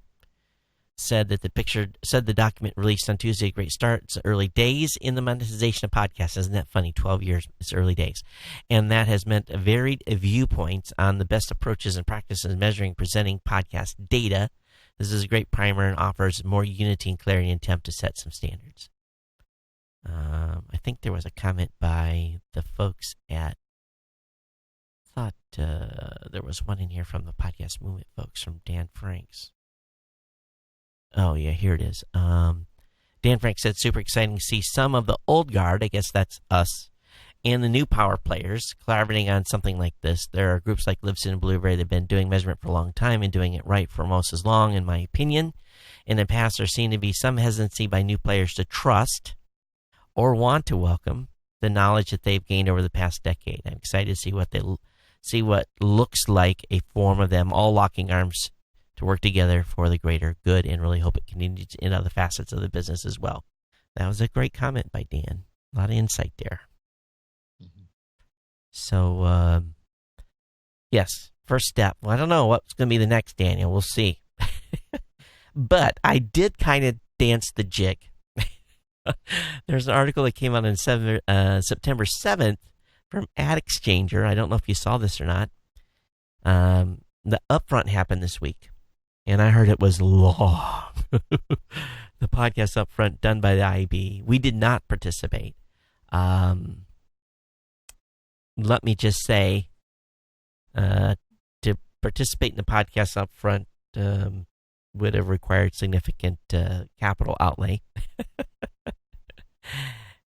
said that the document released on Tuesday, a great start. It's early days in the monetization of podcasts. Isn't that funny? 12 years, it's early days. And that has meant varied viewpoints on the best approaches and practices measuring, presenting podcast data. This is a great primer and offers more unity and clarity and attempt to set some standards. I think there was a comment by the folks at, I thought there was one in here from the Podcast Movement folks, from Dan Franks. Oh, yeah, here it is. Dan Frank said, super exciting to see some of the old guard, I guess that's us, and the new power players collaborating on something like this. There are groups like Libsyn and Blueberry that have been doing measurement for a long time and doing it right for almost as long, in my opinion. In the past, there seemed to be some hesitancy by new players to trust or want to welcome the knowledge that they've gained over the past decade. I'm excited to see what looks like a form of them all locking arms to work together for the greater good, and really hope it continues in other facets of the business as well. That was a great comment by Dan. A lot of insight there. Mm-hmm. So, yes, first step. Well, I don't know what's going to be the next, Daniel. We'll see. But I did kind of dance the jig. There's an article that came out on September 7th from Ad Exchanger. I don't know if you saw this or not. The upfront happened this week, and I heard it was long. The podcast upfront done by the IAB. We did not participate. Let me just say, to participate in the podcast upfront would have required significant capital outlay.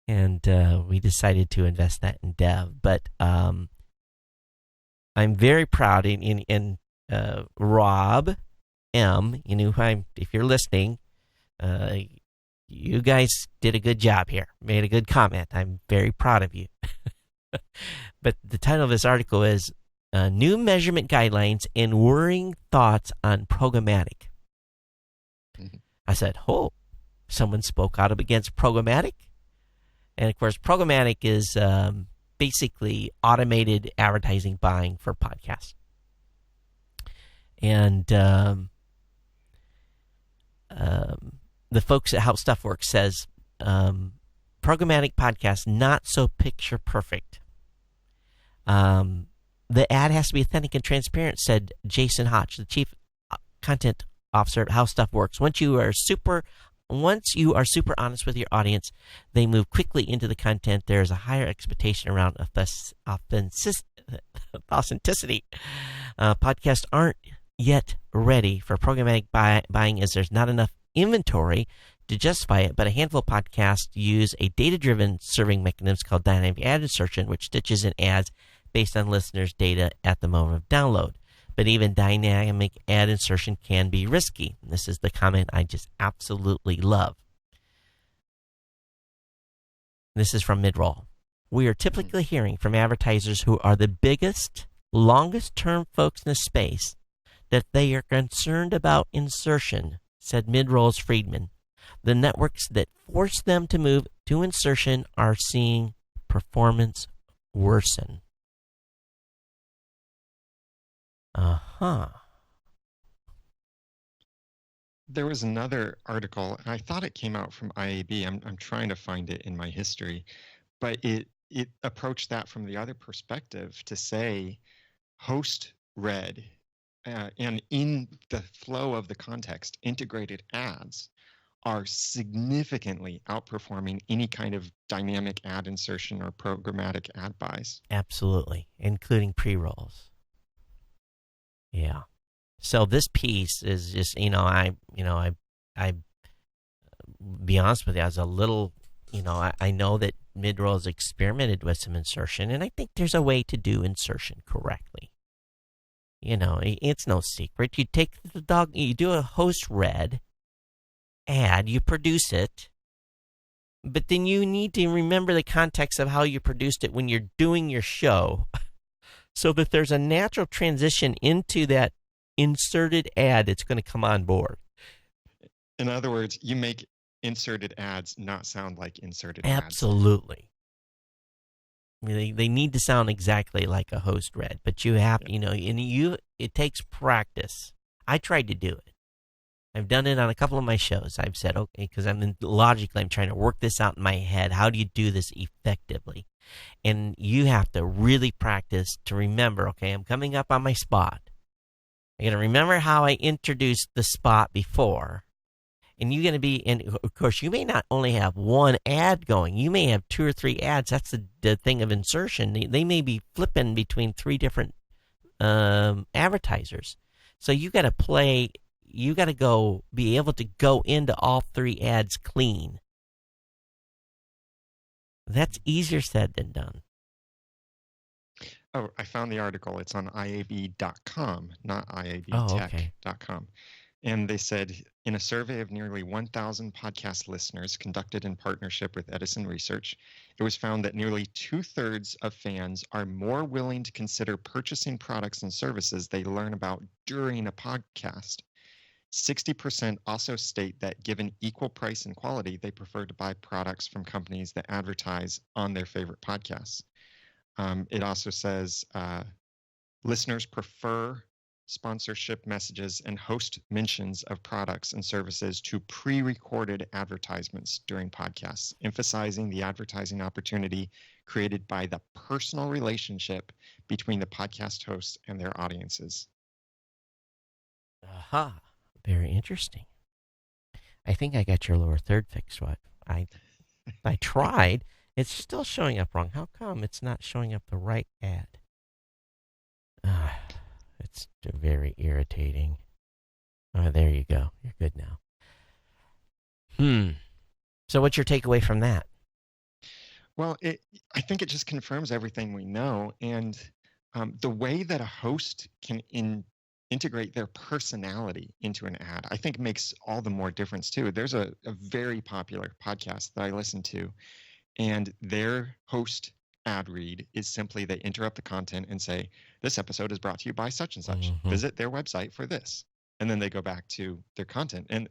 And we decided to invest that in dev. But I'm very proud in Rob M. You know, if you're listening, you guys did a good job here. Made a good comment. I'm very proud of you. But the title of this article is New Measurement Guidelines and Worrying Thoughts on Programmatic. Mm-hmm. I said, oh, someone spoke out against programmatic? And, of course, programmatic is basically automated advertising buying for podcasts. And the folks at How Stuff Works says programmatic podcasts not so picture perfect. The ad has to be authentic and transparent, said Jason Hotch, the chief content officer at How Stuff Works. Once you are super honest with your audience, they move quickly into the content. There is a higher expectation around authenticity. Podcasts aren't yet ready for programmatic buying, as there's not enough inventory to justify it, but a handful of podcasts use a data-driven serving mechanism called dynamic ad insertion, which stitches in ads based on listeners' data at the moment of download. But even dynamic ad insertion can be risky. This is the comment I just absolutely love. This is from Midroll. We are typically hearing from advertisers who are the biggest, longest-term folks in the space that they are concerned about insertion, said Midroll's Friedman. The networks that force them to move to insertion are seeing performance worsen. Uh-huh. There was another article, and I thought it came out from IAB. I'm trying to find it in my history, but it approached that from the other perspective to say host read and in the flow of the context, integrated ads are significantly outperforming any kind of dynamic ad insertion or programmatic ad buys. Absolutely, including pre-rolls. Yeah. So this piece is just, I be honest with you, I was a little, I know that Midroll has experimented with some insertion, and I think there's a way to do insertion correctly. It's no secret. You take you do a host read ad, you produce it, but then you need to remember the context of how you produced it when you're doing your show, so that there's a natural transition into that inserted ad that's going to come on board. In other words, you make inserted ads not sound like inserted ads. Absolutely. They need to sound exactly like a host read, but you have, it takes practice. I tried to do it. I've done it on a couple of my shows. I've said, okay, because I'm trying to work this out in my head. How do you do this effectively? And you have to really practice to remember, okay, I'm coming up on my spot. I'm going to remember how I introduced the spot before. And you're going to be, and of course, you may not only have one ad going. You may have 2 or 3 ads. That's the thing of insertion. They may be flipping between 3 different advertisers. So you got to be able to go into all 3 ads clean. That's easier said than done. Oh, I found the article. It's on IAB.com, not Oh, okay. IABtech.com. And they said, in a survey of nearly 1,000 podcast listeners conducted in partnership with Edison Research, it was found that nearly 2/3 of fans are more willing to consider purchasing products and services they learn about during a podcast. 60% also state that given equal price and quality, they prefer to buy products from companies that advertise on their favorite podcasts. It also says listeners prefer sponsorship messages and host mentions of products and services to pre-recorded advertisements during podcasts, emphasizing the advertising opportunity created by the personal relationship between the podcast hosts and their audiences. Aha. Very interesting. I think I got your lower third fixed. What I tried. It's still showing up wrong. How come it's not showing up the right ad? It's very irritating. Oh, there you go. You're good now. So what's your takeaway from that? Well, I think it just confirms everything we know. And the way that a host can integrate their personality into an ad, I think makes all the more difference too. There's a very popular podcast that I listen to, and their host ad read is simply they interrupt the content and say, this episode is brought to you by such and such. Mm-hmm. Visit their website for this. And then they go back to their content. And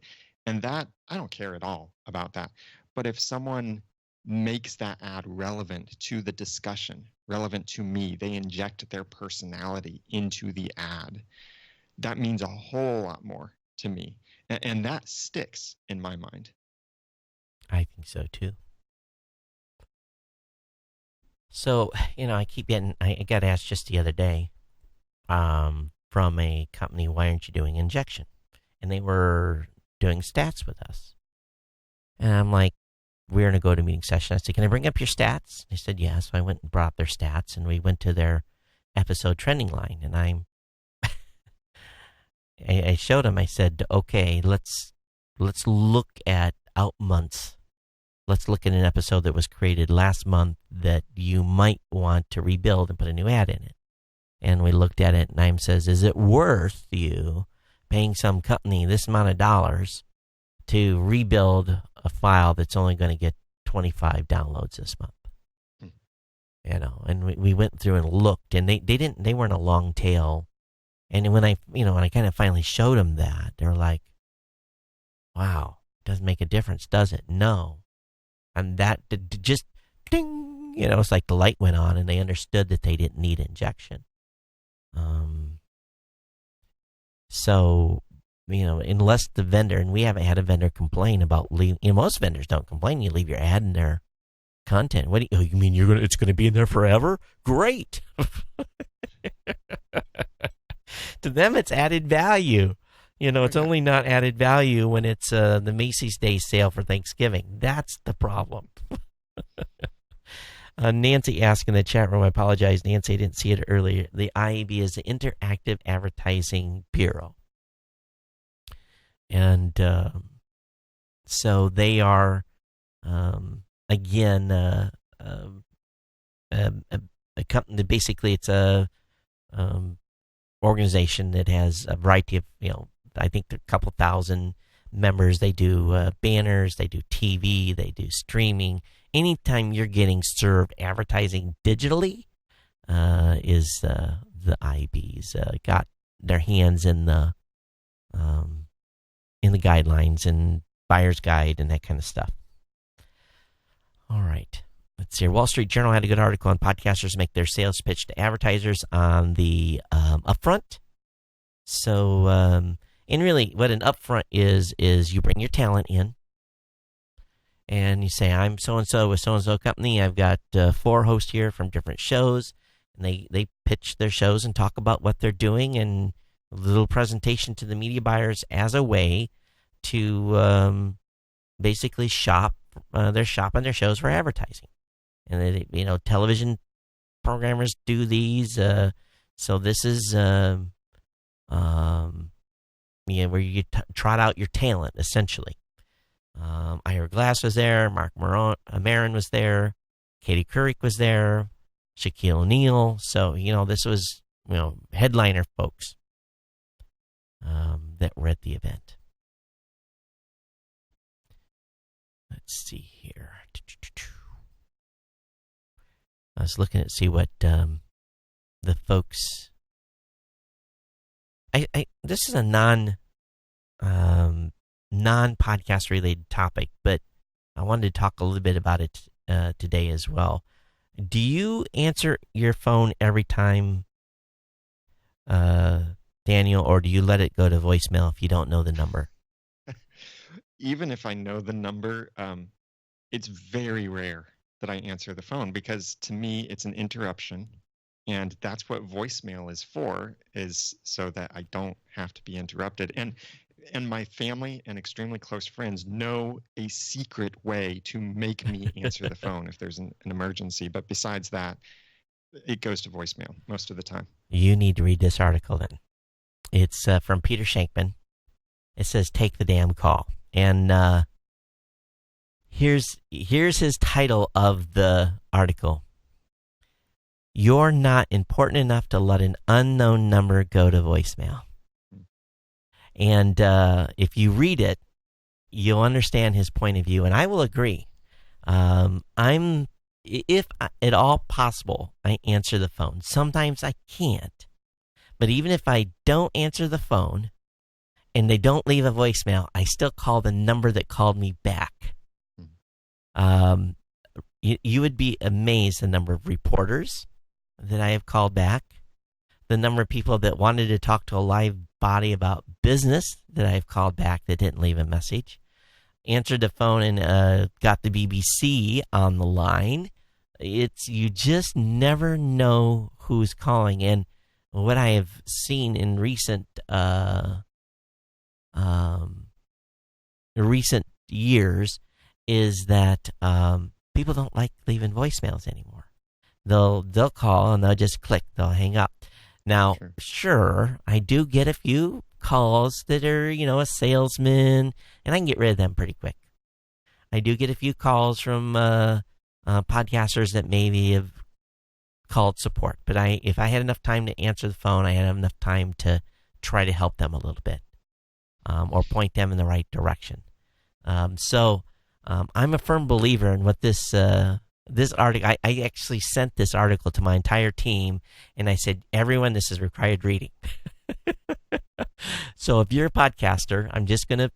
that, I don't care at all about that. But if someone makes that ad relevant to the discussion, relevant to me, they inject their personality into the ad, that means a whole lot more to me. And that sticks in my mind. I think so too. So, I got asked just the other day from a company, why aren't you doing injection? And they were doing stats with us. And I'm like, we're in a go-to-meeting session. I said, can I bring up your stats? They said, yeah. So I went and brought up their stats, and we went to their episode trending line. And I showed them, I said, okay, let's look at out months. Let's look at an episode that was created last month that you might want to rebuild and put a new ad in it. And we looked at it, and I says, is it worth you paying some company this amount of dollars to rebuild a file that's only going to get 25 downloads this month? And we went through and looked, and they weren't a long tail. And when I kind of finally showed them that, they're like, wow, doesn't make a difference, does it? No. And that just ding, it's like the light went on, and they understood that they didn't need injection. So, unless the vendor, and we haven't had a vendor complain about most vendors don't complain. You leave your ad in their content. What do you mean it's going to be in there forever? Great. To them, it's added value. It's only not added value when it's the Macy's Day sale for Thanksgiving. That's the problem. Nancy asked in the chat room, I apologize, Nancy, I didn't see it earlier. The IAB is the Interactive Advertising Bureau. And so they are, again, a company. Basically, it's a organization that has a variety of, I think there are a couple thousand members. They do banners, they do TV, they do streaming. Anytime you're getting served advertising digitally, is the IAB's got their hands in the guidelines and buyer's guide and that kind of stuff. All right. Let's see. Wall Street Journal had a good article on podcasters make their sales pitch to advertisers on the upfront. So, and really what an upfront is you bring your talent in and you say, I'm so-and-so with so-and-so company. I've got 4 hosts here from different shows. And they pitch their shows and talk about what they're doing and a little presentation to the media buyers as a way to basically shop their shows for advertising. And television programmers do these. So this is where you trot out your talent essentially. Ira Glass was there. Mark Maron was there. Katie Couric was there. Shaquille O'Neal. So, this was, headliner folks that were at the event. Let's see here. I was looking to see what the folks. This is a non-podcast related topic, but I wanted to talk a little bit about it today as well. Do you answer your phone every time, Daniel, or do you let it go to voicemail if you don't know the number? Even if I know the number, it's very rare that I answer the phone, because to me it's an interruption, and that's what voicemail is for, is so that I don't have to be interrupted. And my family and extremely close friends know a secret way to make me answer the phone if there's an emergency. But besides that, it goes to voicemail most of the time. You need to read this article then. It's from Peter Shankman. It says, "Take the damn call." And here's his title of the article. "You're not important enough to let an unknown number go to voicemail." And if you read it, you'll understand his point of view, and I will agree. If at all possible, I answer the phone. Sometimes I can't. But even if I don't answer the phone and they don't leave a voicemail, I still call the number that called me back. You would be amazed the number of reporters that I have called back, the number of people that wanted to talk to a live body about business that I've called back that didn't leave a message. Answered the phone and got the BBC on the line. You just never know who's calling. And what I have seen in recent years is that people don't like leaving voicemails anymore. They'll call and they'll just click. They'll hang up. Now, sure, I do get a few calls that are, a salesman, and I can get rid of them pretty quick. I do get a few calls from podcasters that maybe have called support, but if I had enough time to answer the phone, I had enough time to try to help them a little bit, or point them in the right direction. So I'm a firm believer in what this article. I actually sent this article to my entire team, and I said, "Everyone, this is required reading." So if you're a podcaster, I'm just going to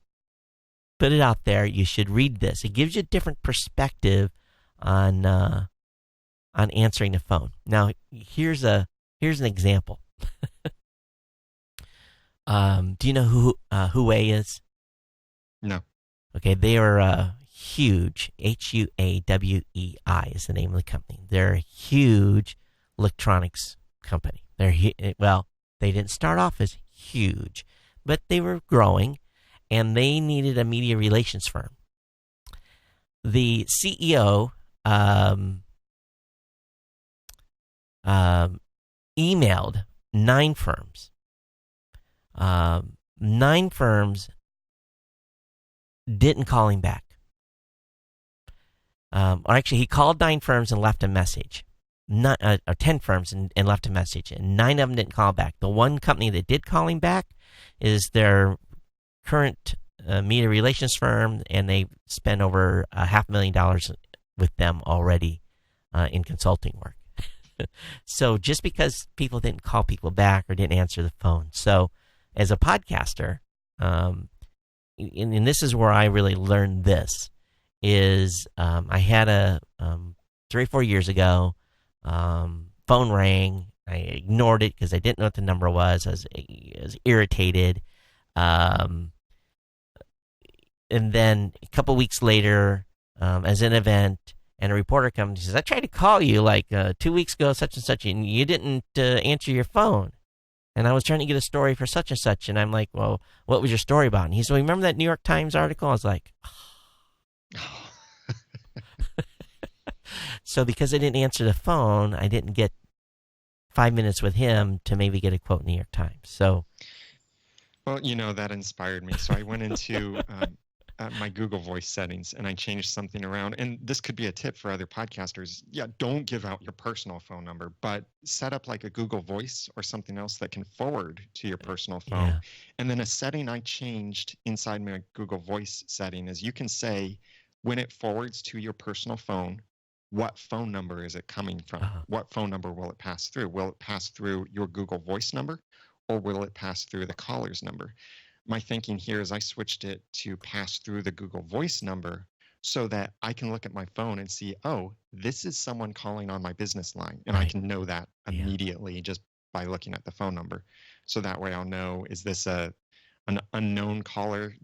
put it out there. You should read this. It gives you a different perspective on answering the phone. Now, here's an example. Do you know who Huawei is? No. Okay, they are huge. Huawei is the name of the company. They're a huge electronics company. They didn't start off as huge, but they were growing, and they needed a media relations firm. The CEO emailed 9 firms. 9 firms didn't call him back. Or actually, he called 9 firms and left a message. 10 firms and left a message, and 9 of them didn't call back. The one company that did call him back is their current media relations firm, and they spent over $500,000 with them already in consulting work. So just because people didn't call people back or didn't answer the phone. So as a podcaster, and this is where I really learned this, is I had a 3 or 4 years ago, phone rang. I ignored it because I didn't know what the number was. I was irritated. And then a couple weeks later, as an event, and a reporter comes and says, "I tried to call you like 2 weeks ago, such and such, and you didn't answer your phone. And I was trying to get a story for such and such." And I'm like, "Well, what was your story about?" And he said, "Well, remember that New York Times article?" I was like, oh. So because I didn't answer the phone, I didn't get 5 minutes with him to maybe get a quote in the New York Times. So, well, that inspired me. So I went into my Google Voice settings and I changed something around. And this could be a tip for other podcasters. Yeah, don't give out your personal phone number, but set up like a Google Voice or something else that can forward to your personal phone. Yeah. And then a setting I changed inside my Google Voice setting is you can say when it forwards to your personal phone, what phone number is it coming from? What phone number will it pass through? Will it pass through your Google Voice number, or will it pass through the caller's number? My thinking here is I switched it to pass through the Google Voice number so that I can look at my phone and see, oh, this is someone calling on my business line. And I can know that immediately just by looking at the phone number. So that way I'll know, is this an unknown caller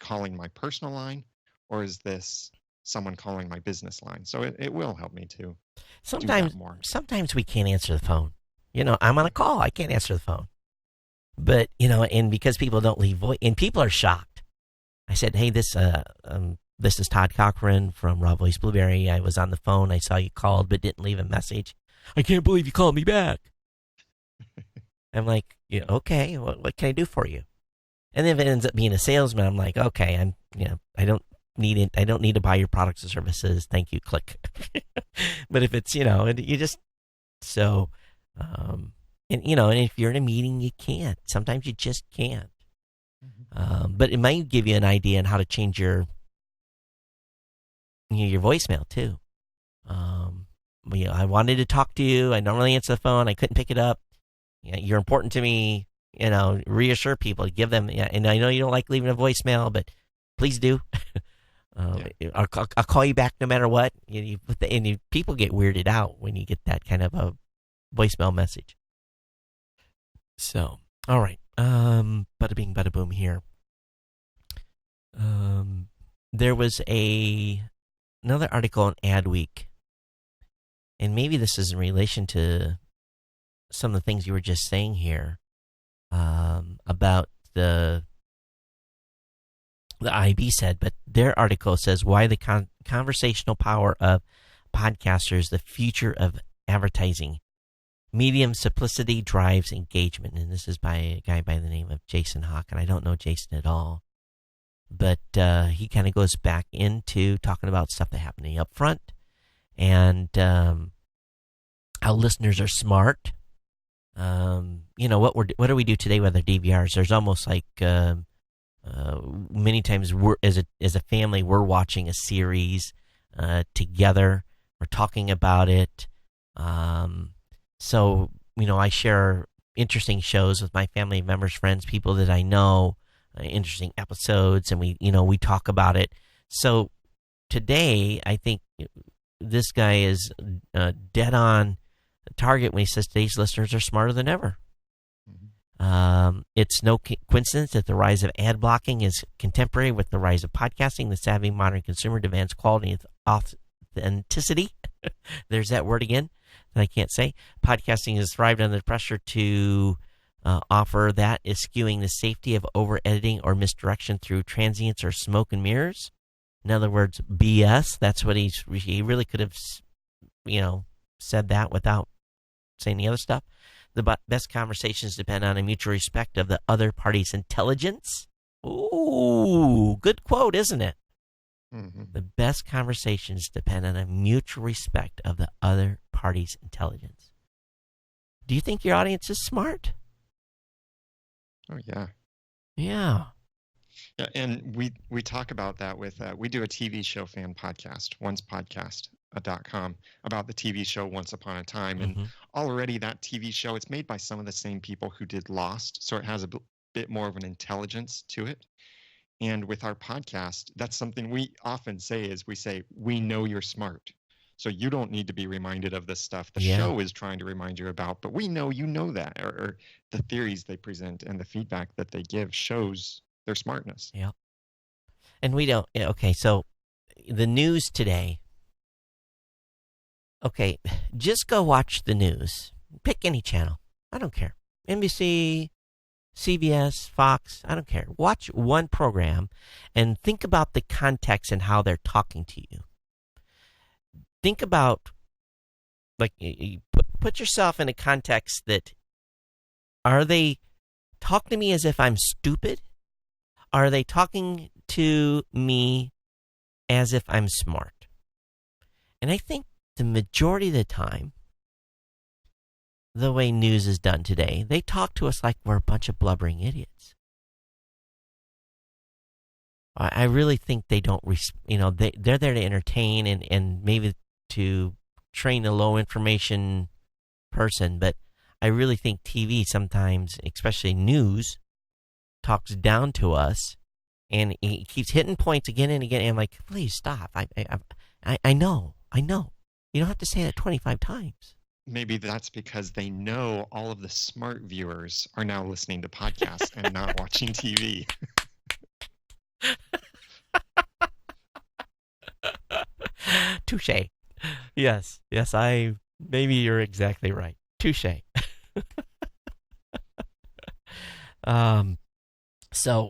calling my personal line, or is this someone calling my business line? So it will help me to do that more. Sometimes we can't answer the phone. I'm on a call. I can't answer the phone. But, and because people don't leave voice, and people are shocked. I said, hey, this is Todd Cochrane from Raw Voice Blueberry. I was on the phone. I saw you called, but didn't leave a message. I can't believe you called me back. I'm like, okay, what can I do for you? And then if it ends up being a salesman, I'm like, okay, I don't need it. I don't need to buy your products or services. Thank you. Click. But if it's, you just, so, and if you're in a meeting, you can't. Sometimes you just can't. But it might give you an idea on how to change your voicemail too. I wanted to talk to you. I normally answer the phone. I couldn't pick it up. You're important to me. Reassure people. Give them. And I know you don't like leaving a voicemail, but please do. I'll call you back no matter what. People get weirded out when you get that kind of a voicemail message. So, all right. Bada bing, bada boom here. There was another article in Adweek, and maybe this is in relation to some of the things you were just saying here, about the IAB said, but their article says why the conversational power of podcasters, the future of advertising. Medium simplicity drives engagement. And this is by a guy by the name of Jason Hawk. And I don't know Jason at all. But he kind of goes back into talking about stuff that happened up front and how listeners are smart. What do we do today with our DVRs? There's almost like many times we're as a family, we're watching a series together. We're talking about it. So, I share interesting shows with my family members, friends, people that I know, interesting episodes, and we talk about it. So today, I think this guy is dead on target when he says today's listeners are smarter than ever. It's no coincidence that the rise of ad blocking is contemporary with the rise of podcasting. The savvy modern consumer demands quality and authenticity. There's that word again that I can't say. Podcasting has thrived under pressure to offer that is skewing the safety of over-editing or misdirection through transients or smoke and mirrors. In other words, BS. That's what he really could have, said that without saying the other stuff. The best conversations depend on a mutual respect of the other party's intelligence. Ooh, good quote, isn't it? Mm-hmm. The best conversations depend on a mutual respect of the other party's intelligence. Do you think your audience is smart? Oh, yeah. Yeah. Yeah, and we talk about that with, we do a TV show fan podcast, oncepodcast.com, about the TV show Once Upon a Time. Mm-hmm. And already that TV show, it's made by some of the same people who did Lost, so it has a bit more of an intelligence to it. And with our podcast, that's something we often say is we know you're smart. So you don't need to be reminded of this stuff. The show is trying to remind you about, but we know you know that, or the theories they present and the feedback that they give shows their smartness. Yeah. And we don't, okay, so the news today, okay, just go watch the news. Pick any channel. I don't care. NBC, CBS, Fox, I don't care. Watch one program and think about the context and how they're talking to you. Think about, like, put yourself in a context that, are they talking to me as if I'm stupid? Are they talking to me as if I'm smart. And I think the majority of the time, the way news is done today, they talk to us like we're a bunch of blubbering idiots. I really think they don't, they're there to entertain and maybe to train a low information person, but I really think TV sometimes, especially news, talks down to us, and it keeps hitting points again and again. And I'm like, please stop. I know. You don't have to say that 25 times. Maybe that's because they know all of the smart viewers are now listening to podcasts and not watching TV. Touche. Yes, maybe you're exactly right. Touche. So,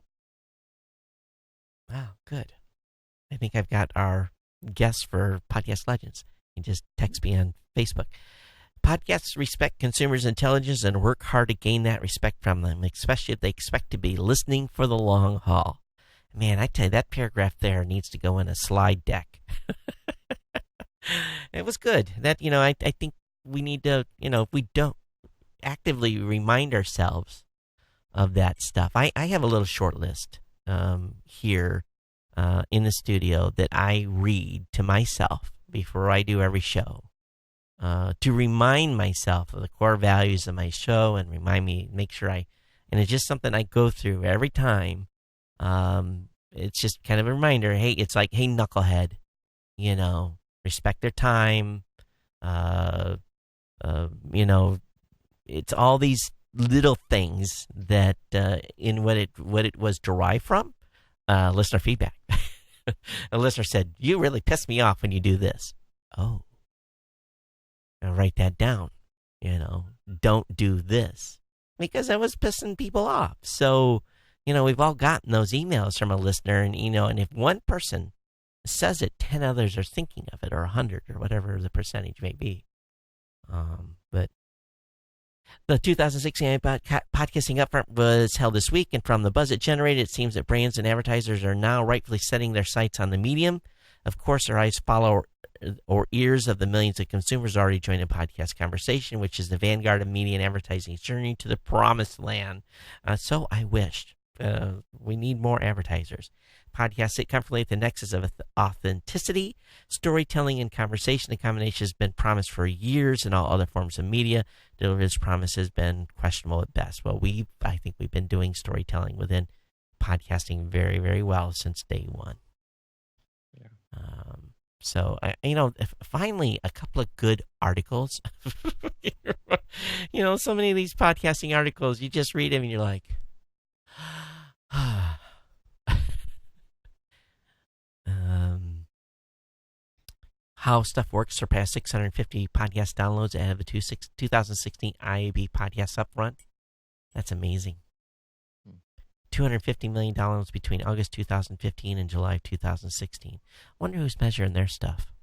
wow, good. I think I've got our guest for Podcast Legends. You can just text me on Facebook. Podcasts respect consumers' intelligence and work hard to gain that respect from them, especially if they expect to be listening for the long haul. Man, I tell you, that paragraph there needs to go in a slide deck. It was good. That, I think we need to, if we don't actively remind ourselves of that stuff. I have a little short list here in the studio that I read to myself before I do every show to remind myself of the core values of my show and make sure and it's just something I go through every time. It's just kind of a reminder. Hey, it's like, hey, knucklehead, respect their time. It's all these little things that in what it was derived from. Listener feedback. A listener said, "You really piss me off when you do this." Oh, I'll write that down. Don't do this, because I was pissing people off. So, we've all gotten those emails from a listener, and and if one person says it, 10 others are thinking of it, or 100, or whatever the percentage may be. But the 2016 Podcasting Upfront was held this week, and from the buzz it generated, it seems that brands and advertisers are now rightfully setting their sights on the medium. Of course, their eyes follow or ears of the millions of consumers already joined the podcast conversation, which is the vanguard of media and advertising's journey to the promised land. So I wished. We need more advertisers. Podcasts sit comfortably at the nexus of authenticity, storytelling, and conversation. The combination has been promised for years in all other forms of media. This promise has been questionable at best. Well, I think we've been doing storytelling within podcasting very, very well since day one. Yeah. So, finally, a couple of good articles. So many of these podcasting articles, you just read them and you're like, How Stuff Works surpassed 650 podcast downloads ahead of the 2016 IAB Podcast Upfront. That's amazing. $250 million downloads between August 2015 and July 2016. Wonder who's measuring their stuff.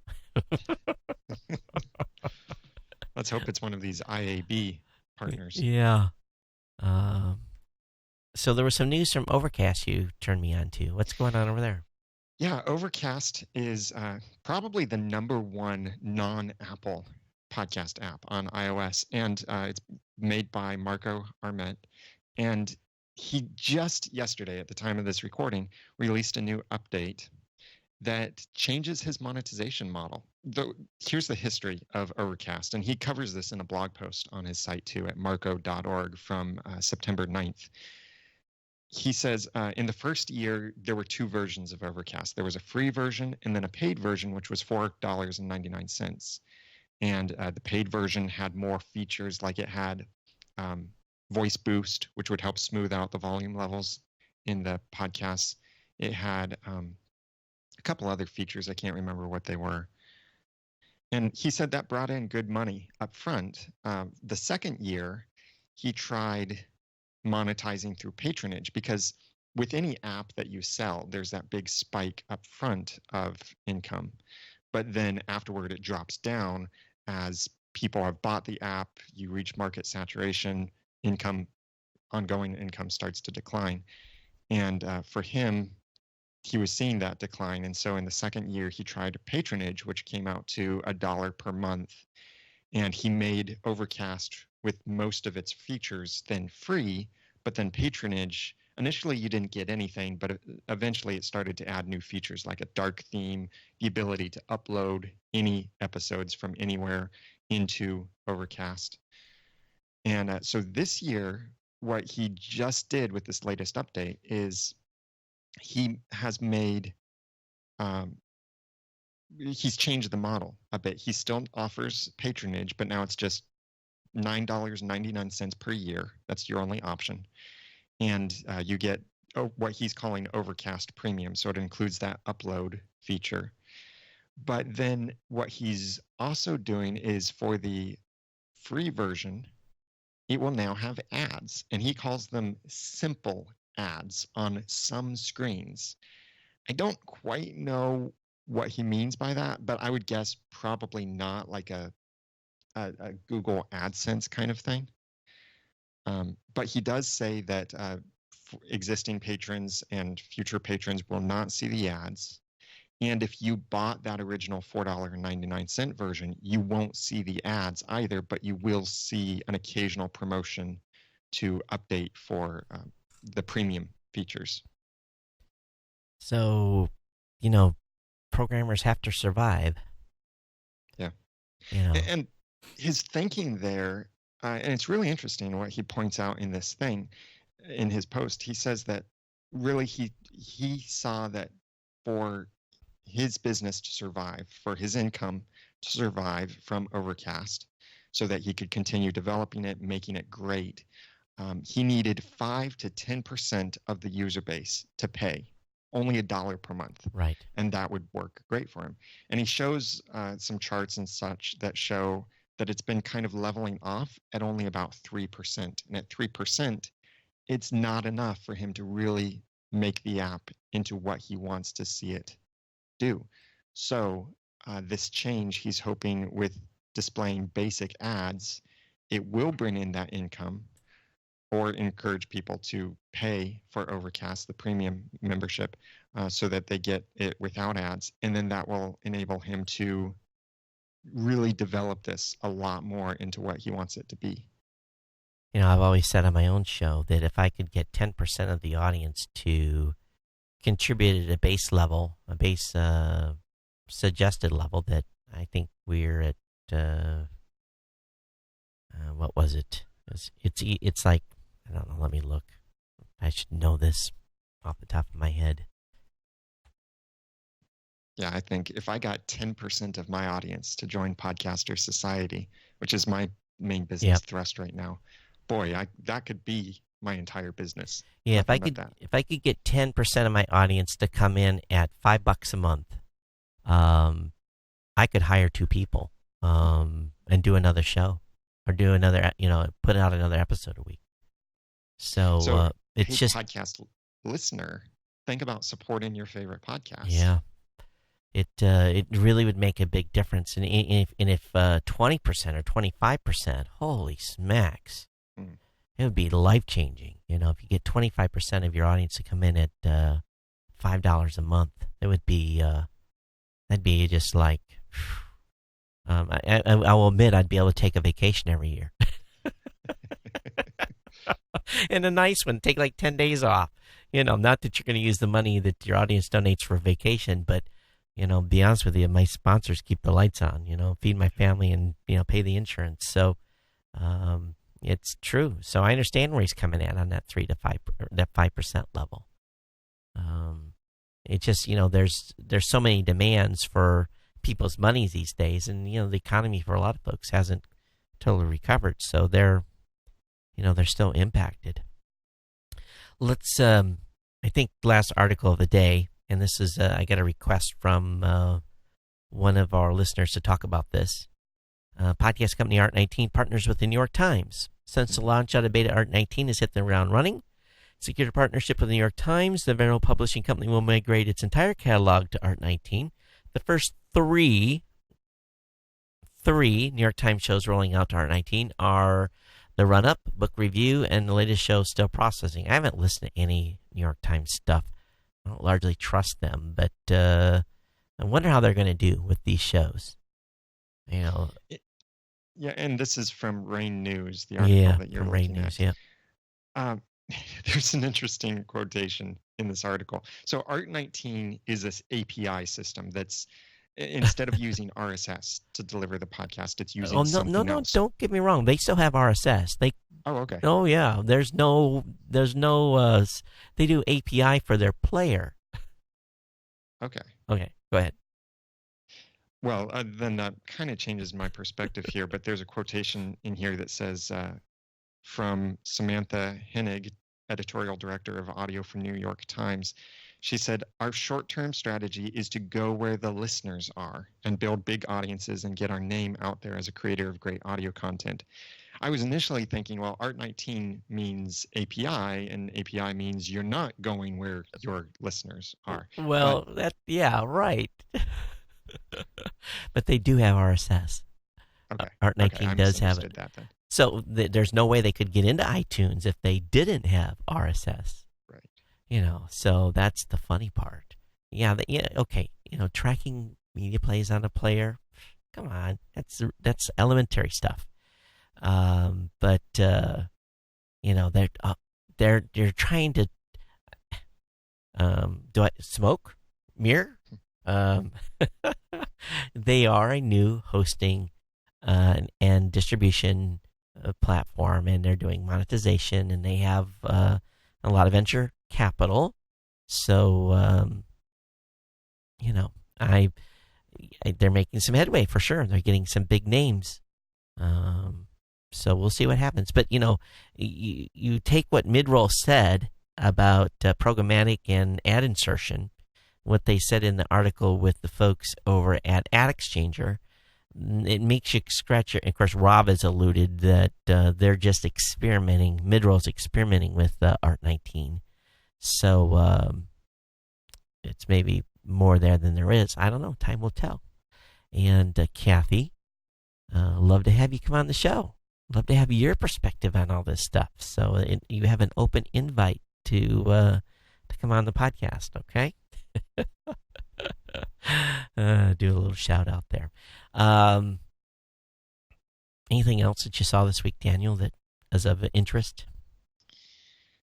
Let's hope it's one of these IAB partners. Yeah. So there was some news from Overcast you turned me on to. What's going on over there? Yeah, Overcast is probably the number one non-Apple podcast app on iOS, and it's made by Marco Arment. And he just yesterday, at the time of this recording, released a new update that changes his monetization model. Here's the history of Overcast, and he covers this in a blog post on his site too at marco.org from September 9th. He says in the first year, there were two versions of Overcast. There was a free version and then a paid version, which was $4.99. And the paid version had more features, like it had voice boost, which would help smooth out the volume levels in the podcasts. It had a couple other features. I can't remember what they were. And he said that brought in good money up front. The second year, he tried monetizing through patronage, because with any app that you sell, there's that big spike up front of income. But then afterward, it drops down as people have bought the app, you reach market saturation, ongoing income starts to decline. And for him, he was seeing that decline. And so in the second year, he tried patronage, which came out to $1 per month. And he made Overcast with most of its features then free, but then patronage, initially you didn't get anything, but eventually it started to add new features like a dark theme, the ability to upload any episodes from anywhere into Overcast. And so this year, what he just did with this latest update is he has made, he's changed the model a bit. He still offers patronage, but now it's just $9.99 per year. That's your only option. And you get what he's calling Overcast Premium. So it includes that upload feature. But then what he's also doing is for the free version, it will now have ads. And he calls them simple ads on some screens. I don't quite know what he means by that, but I would guess probably not like a Google AdSense kind of thing. But he does say that existing patrons and future patrons will not see the ads. And if you bought that original $4.99 version, you won't see the ads either, but you will see an occasional promotion to update for the premium features. So, programmers have to survive. Yeah. And his thinking there, and it's really interesting what he points out in this thing, in his post. He says that really he saw that for his business to survive, for his income to survive from Overcast, so that he could continue developing it, making it great, he needed 5 to 10% of the user base to pay. Only $1 per month. Right. And that would work great for him. And he shows some charts and such that show that it's been kind of leveling off at only about 3%. And at 3%, it's not enough for him to really make the app into what he wants to see it do. So this change, he's hoping with displaying basic ads, it will bring in that income or encourage people to pay for Overcast, the premium membership, so that they get it without ads. And then that will enable him to really develop this a lot more into what he wants it to be. I've always said on my own show that if I could get 10% of the audience to contribute at a base level, a base suggested level, that I think we're at, what was it? It's like, I don't know, let me look. I should know this off the top of my head. Yeah, I think if I got 10% of my audience to join Podcaster Society, which is my main business thrust right now, boy, that could be my entire business. Yeah, if I could get 10% of my audience to come in at $5 a month, I could hire 2 people and do another show, or do another, put out another episode a week. So it's just podcast listener, think about supporting your favorite podcast. Yeah, it really would make a big difference. And if 20% or 25%, holy smacks, it would be life changing. If you get 25% of your audience to come in at $5 a month, it would be that'd be just like. I will admit I'd be able to take a vacation every year. And a nice one, take like 10 days off. Not that you're going to use the money that your audience donates for vacation, but, be honest with you, my sponsors keep the lights on, feed my family and, pay the insurance. So it's true. So I understand where he's coming at on that 5% level. It's just, there's so many demands for people's money these days, and, the economy for a lot of folks hasn't totally recovered. So they're still impacted. Let's, I think, last article of the day, and this is, I got a request from one of our listeners to talk about this. Podcast company Art19 partners with the New York Times. Since the launch out of beta, Art19 has hit the ground running. Secured a partnership with the New York Times. The Venerable Publishing Company will migrate its entire catalog to Art19. The first three New York Times shows rolling out to Art19 are The Run-Up, Book Review, and the latest show, Still Processing. I haven't listened to any New York Times stuff don't largely trust them, but I wonder how they're going to do with these shows. Yeah, and this is from Rain News, the article Yeah, that you're from Rain looking News. at. Yeah. There's an interesting quotation in this article. So Art19 is this API system that's instead of using RSS to deliver the podcast, it's using something else. Don't get me wrong. They still have RSS. Oh, okay. Oh yeah. They do API for their player. Okay. Okay, go ahead. Well, then that kind of changes my perspective here, but there's a quotation in here that says from Samantha Hennig, editorial director of audio for New York Times. She said, "Our short-term strategy is to go where the listeners are and build big audiences and get our name out there as a creator of great audio content." I was initially thinking, well, Art19 means API, and API means you're not going where your listeners are. Well, right. But they do have RSS. Okay. Art19 does have it. That, then. So there's no way they could get into iTunes if they didn't have RSS. Right. So that's the funny part. Yeah, okay. Tracking media plays on a player. Come on, that's elementary stuff. But they're trying to do I smoke mirror? They are a new hosting and distribution platform, and they're doing monetization, and they have a lot of venture capital. So they're making some headway for sure. They're getting some big names. So we'll see what happens. But you take what Midroll said about programmatic and ad insertion, what they said in the article with the folks over at Ad Exchanger, it makes you scratch your. Of course, Rob has alluded that they're just experimenting. Midroll's experimenting with Art19, so it's maybe more there than there is. I don't know. Time will tell. And Kathy, love to have you come on the show. Love to have your perspective on all this stuff. So you have an open invite to come on the podcast. Okay. Do a little shout out there. Anything else that you saw this week, Daniel, that is of interest?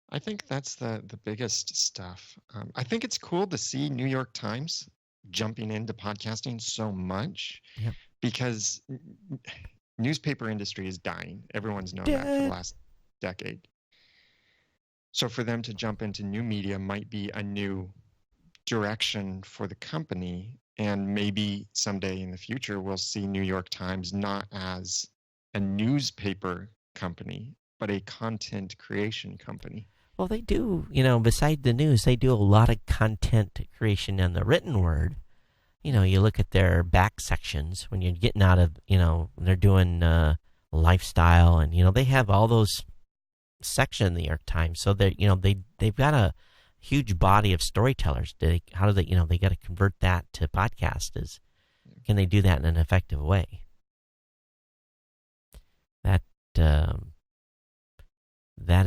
I think that's the biggest stuff. I think it's cool to see New York Times jumping into podcasting so much, because newspaper industry is dying. Everyone's known that for the last decade. So for them to jump into new media might be a new direction for the company, and maybe someday in the future we'll see New York Times not as a newspaper company but a content creation company. Well, they do, beside the news, they do a lot of content creation in the written word. You look at their back sections when you're getting out of, they're doing lifestyle, and they have all those sections in the New York Times. So they've got a huge body of storytellers. How do they, they got to convert that to podcast. Can they do that in an effective way? That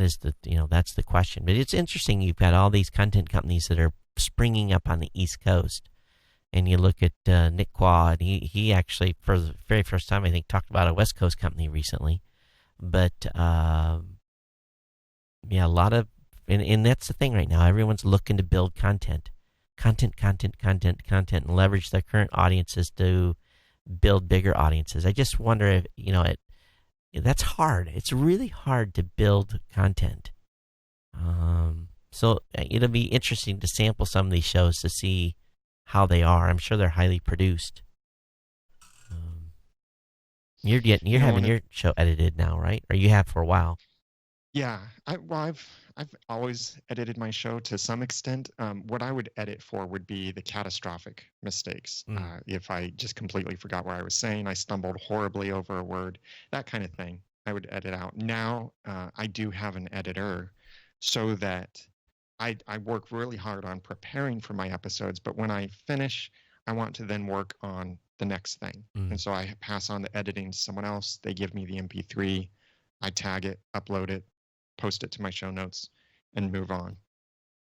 is that's the question. But it's interesting. You've got all these content companies that are springing up on the East Coast, and you look at Nick Quah, and he actually for the very first time I think talked about a West Coast company recently. But a lot of and that's the thing right now. Everyone's looking to build content, and leverage their current audiences to build bigger audiences. I just wonder if that's hard. It's really hard to build content. So it'll be interesting to sample some of these shows to see how they are. I'm sure they're highly produced. You're having your show edited now, right? Or you have for a while? Yeah, I've always edited my show to some extent. What I would edit for would be the catastrophic mistakes. If I just completely forgot what I was saying, I stumbled horribly over a word, that kind of thing, I would edit out. Now I do have an editor, so that I work really hard on preparing for my episodes. But when I finish, I want to then work on the next thing. And so I pass on the editing to someone else. They give me the MP3. I tag it, upload it, post it to my show notes, and move on.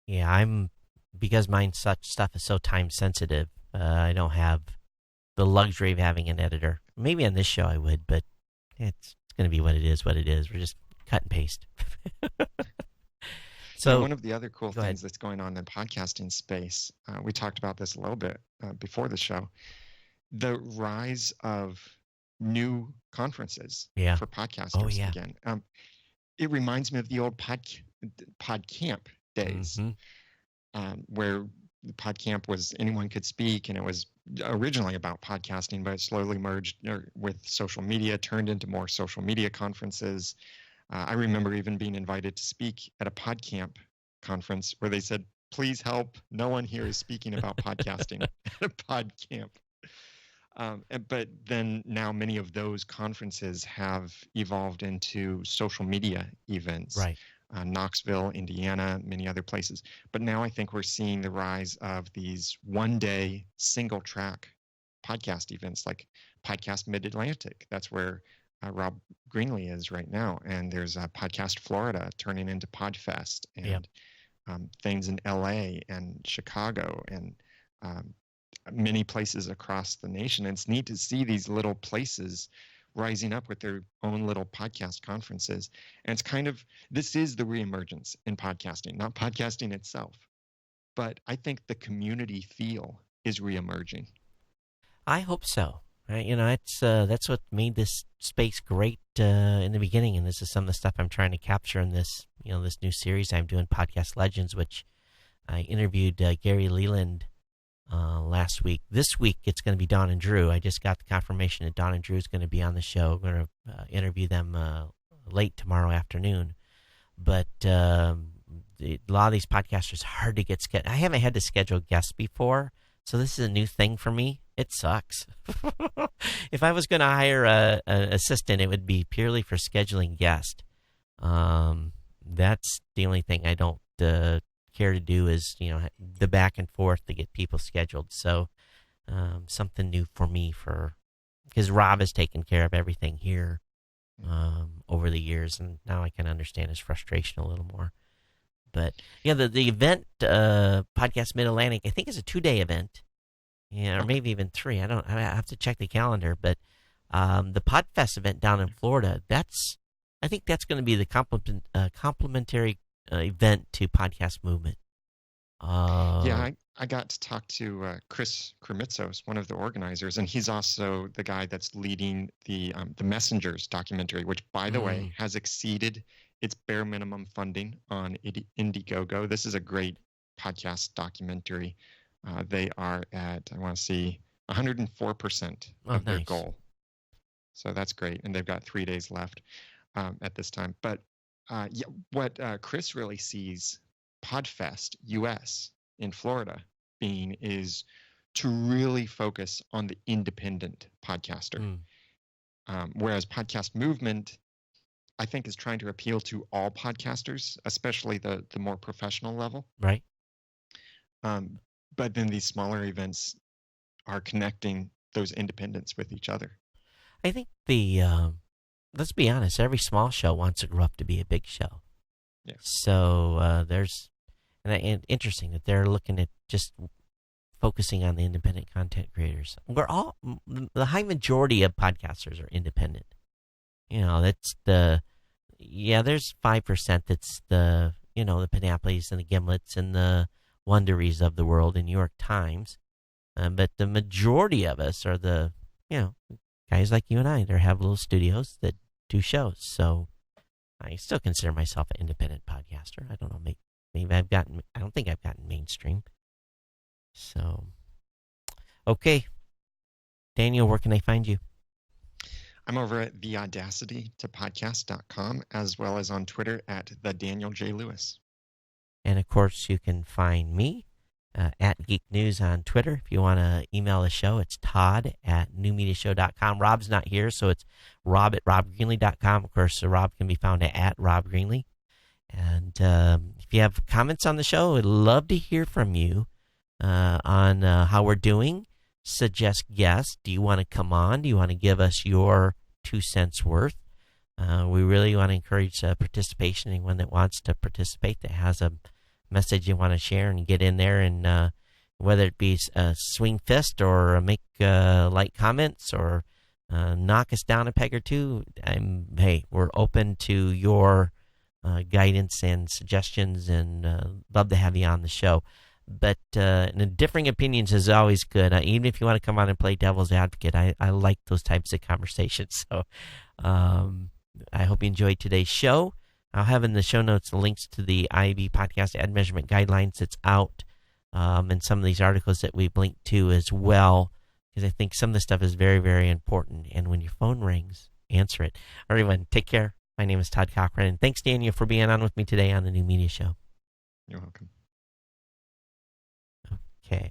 Yeah, I'm because such stuff is so time sensitive, I don't have the luxury of having an editor. Maybe on this show I would, but it's going to be what it is. We're just cut and paste. So one of the other cool things that's going on in the podcasting space, we talked about this a little bit before the show, the rise of new conferences for podcasters again. It reminds me of the old PodCamp days, where PodCamp was anyone could speak, and it was originally about podcasting, but it slowly merged with social media, turned into more social media conferences. I remember even being invited to speak at a PodCamp conference where they said, "Please help, no one here is speaking about podcasting at a PodCamp." But then now many of those conferences have evolved into social media events. Right. Knoxville, Indiana, many other places. But now I think we're seeing the rise of these one-day single-track podcast events like Podcast Mid-Atlantic. That's where Rob Greenlee is right now. And there's Podcast Florida turning into PodFest, and things in LA and Chicago and many places across the nation. And it's neat to see these little places rising up with their own little podcast conferences. And it's kind of, this is the reemergence in podcasting, not podcasting itself, but I think the community feel is reemerging. I hope so. It's that's what made this space great in the beginning, and this is some of the stuff I'm trying to capture in this, this new series I'm doing, Podcast Legends, which I interviewed Gary Leland last week. This week it's going to be Don and Drew. I just got the confirmation that Don and Drew is going to be on the show. I'm going to interview them late tomorrow afternoon. But a lot of these podcasters are hard to get scheduled. I haven't had to schedule guests before, so this is a new thing for me. It sucks. If I was going to hire an assistant, it would be purely for scheduling guests. That's the only thing I don't care to do is, the back and forth to get people scheduled. So something new for me, because Rob has taken care of everything here over the years, and now I can understand his frustration a little more. But the event, Podcast Mid-Atlantic, I think is a 2-day event, or maybe even 3. I have to check the calendar. But the PodFest event down in Florida, I think that's going to be the complimentary event to Podcast Movement. I got to talk to Chris Kremitzos, one of the organizers, and he's also the guy that's leading the Messengers documentary, which, by the way, has exceeded its bare minimum funding on Indiegogo. This is a great podcast documentary. They are at, 104% of their goal. So that's great, and they've got 3 days left at this time. But what Chris really sees PodFest US in Florida being is to really focus on the independent podcaster. Whereas Podcast Movement, I think, is trying to appeal to all podcasters, especially the more professional level. Right. But then these smaller events are connecting those independents with each other. I think let's be honest, every small show wants to grow up to be a big show. Yeah. So and interesting that they're looking at just focusing on the independent content creators. The high majority of podcasters are independent. That's there's 5% that's the Panapolis and the Gimlets and the Wonderies of the world in New York Times. But the majority of us are the, guys like you and I that have little studios that do shows. So I still consider myself an independent podcaster. I don't know, maybe I don't think I've gotten mainstream. So, okay. Daniel, where can I find you? I'm over at theaudacitytopodcast.com, as well as on Twitter at @TheDanielJLewis. And, of course, you can find me at Geek News on Twitter. If you want to email the show, it's todd@newmediashow.com. Rob's not here, so it's rob@robgreenlee.com. Of course, Rob can be found at Rob Greenlee. And if you have comments on the show, I'd love to hear from you on how we're doing. Suggest guests. Do you want to come on? Do you want to give us your 2 cents worth? We really want to encourage participation. Anyone that wants to participate that has a message you want to share and get in there, and whether it be a swing fist or make light comments or knock us down a peg or two, we're open to your guidance and suggestions, and love to have you on the show. But differing opinions is always good. Even if you want to come on and play devil's advocate, I like those types of conversations. So I hope you enjoyed today's show. I'll have in the show notes the links to the IAB Podcast Ad Measurement Guidelines that's out, and some of these articles that we've linked to as well, because I think some of this stuff is very, very important. And when your phone rings, answer it. All right, everyone, take care. My name is Todd Cochrane, and thanks, Daniel, for being on with me today on the New Media Show. You're welcome. Okay.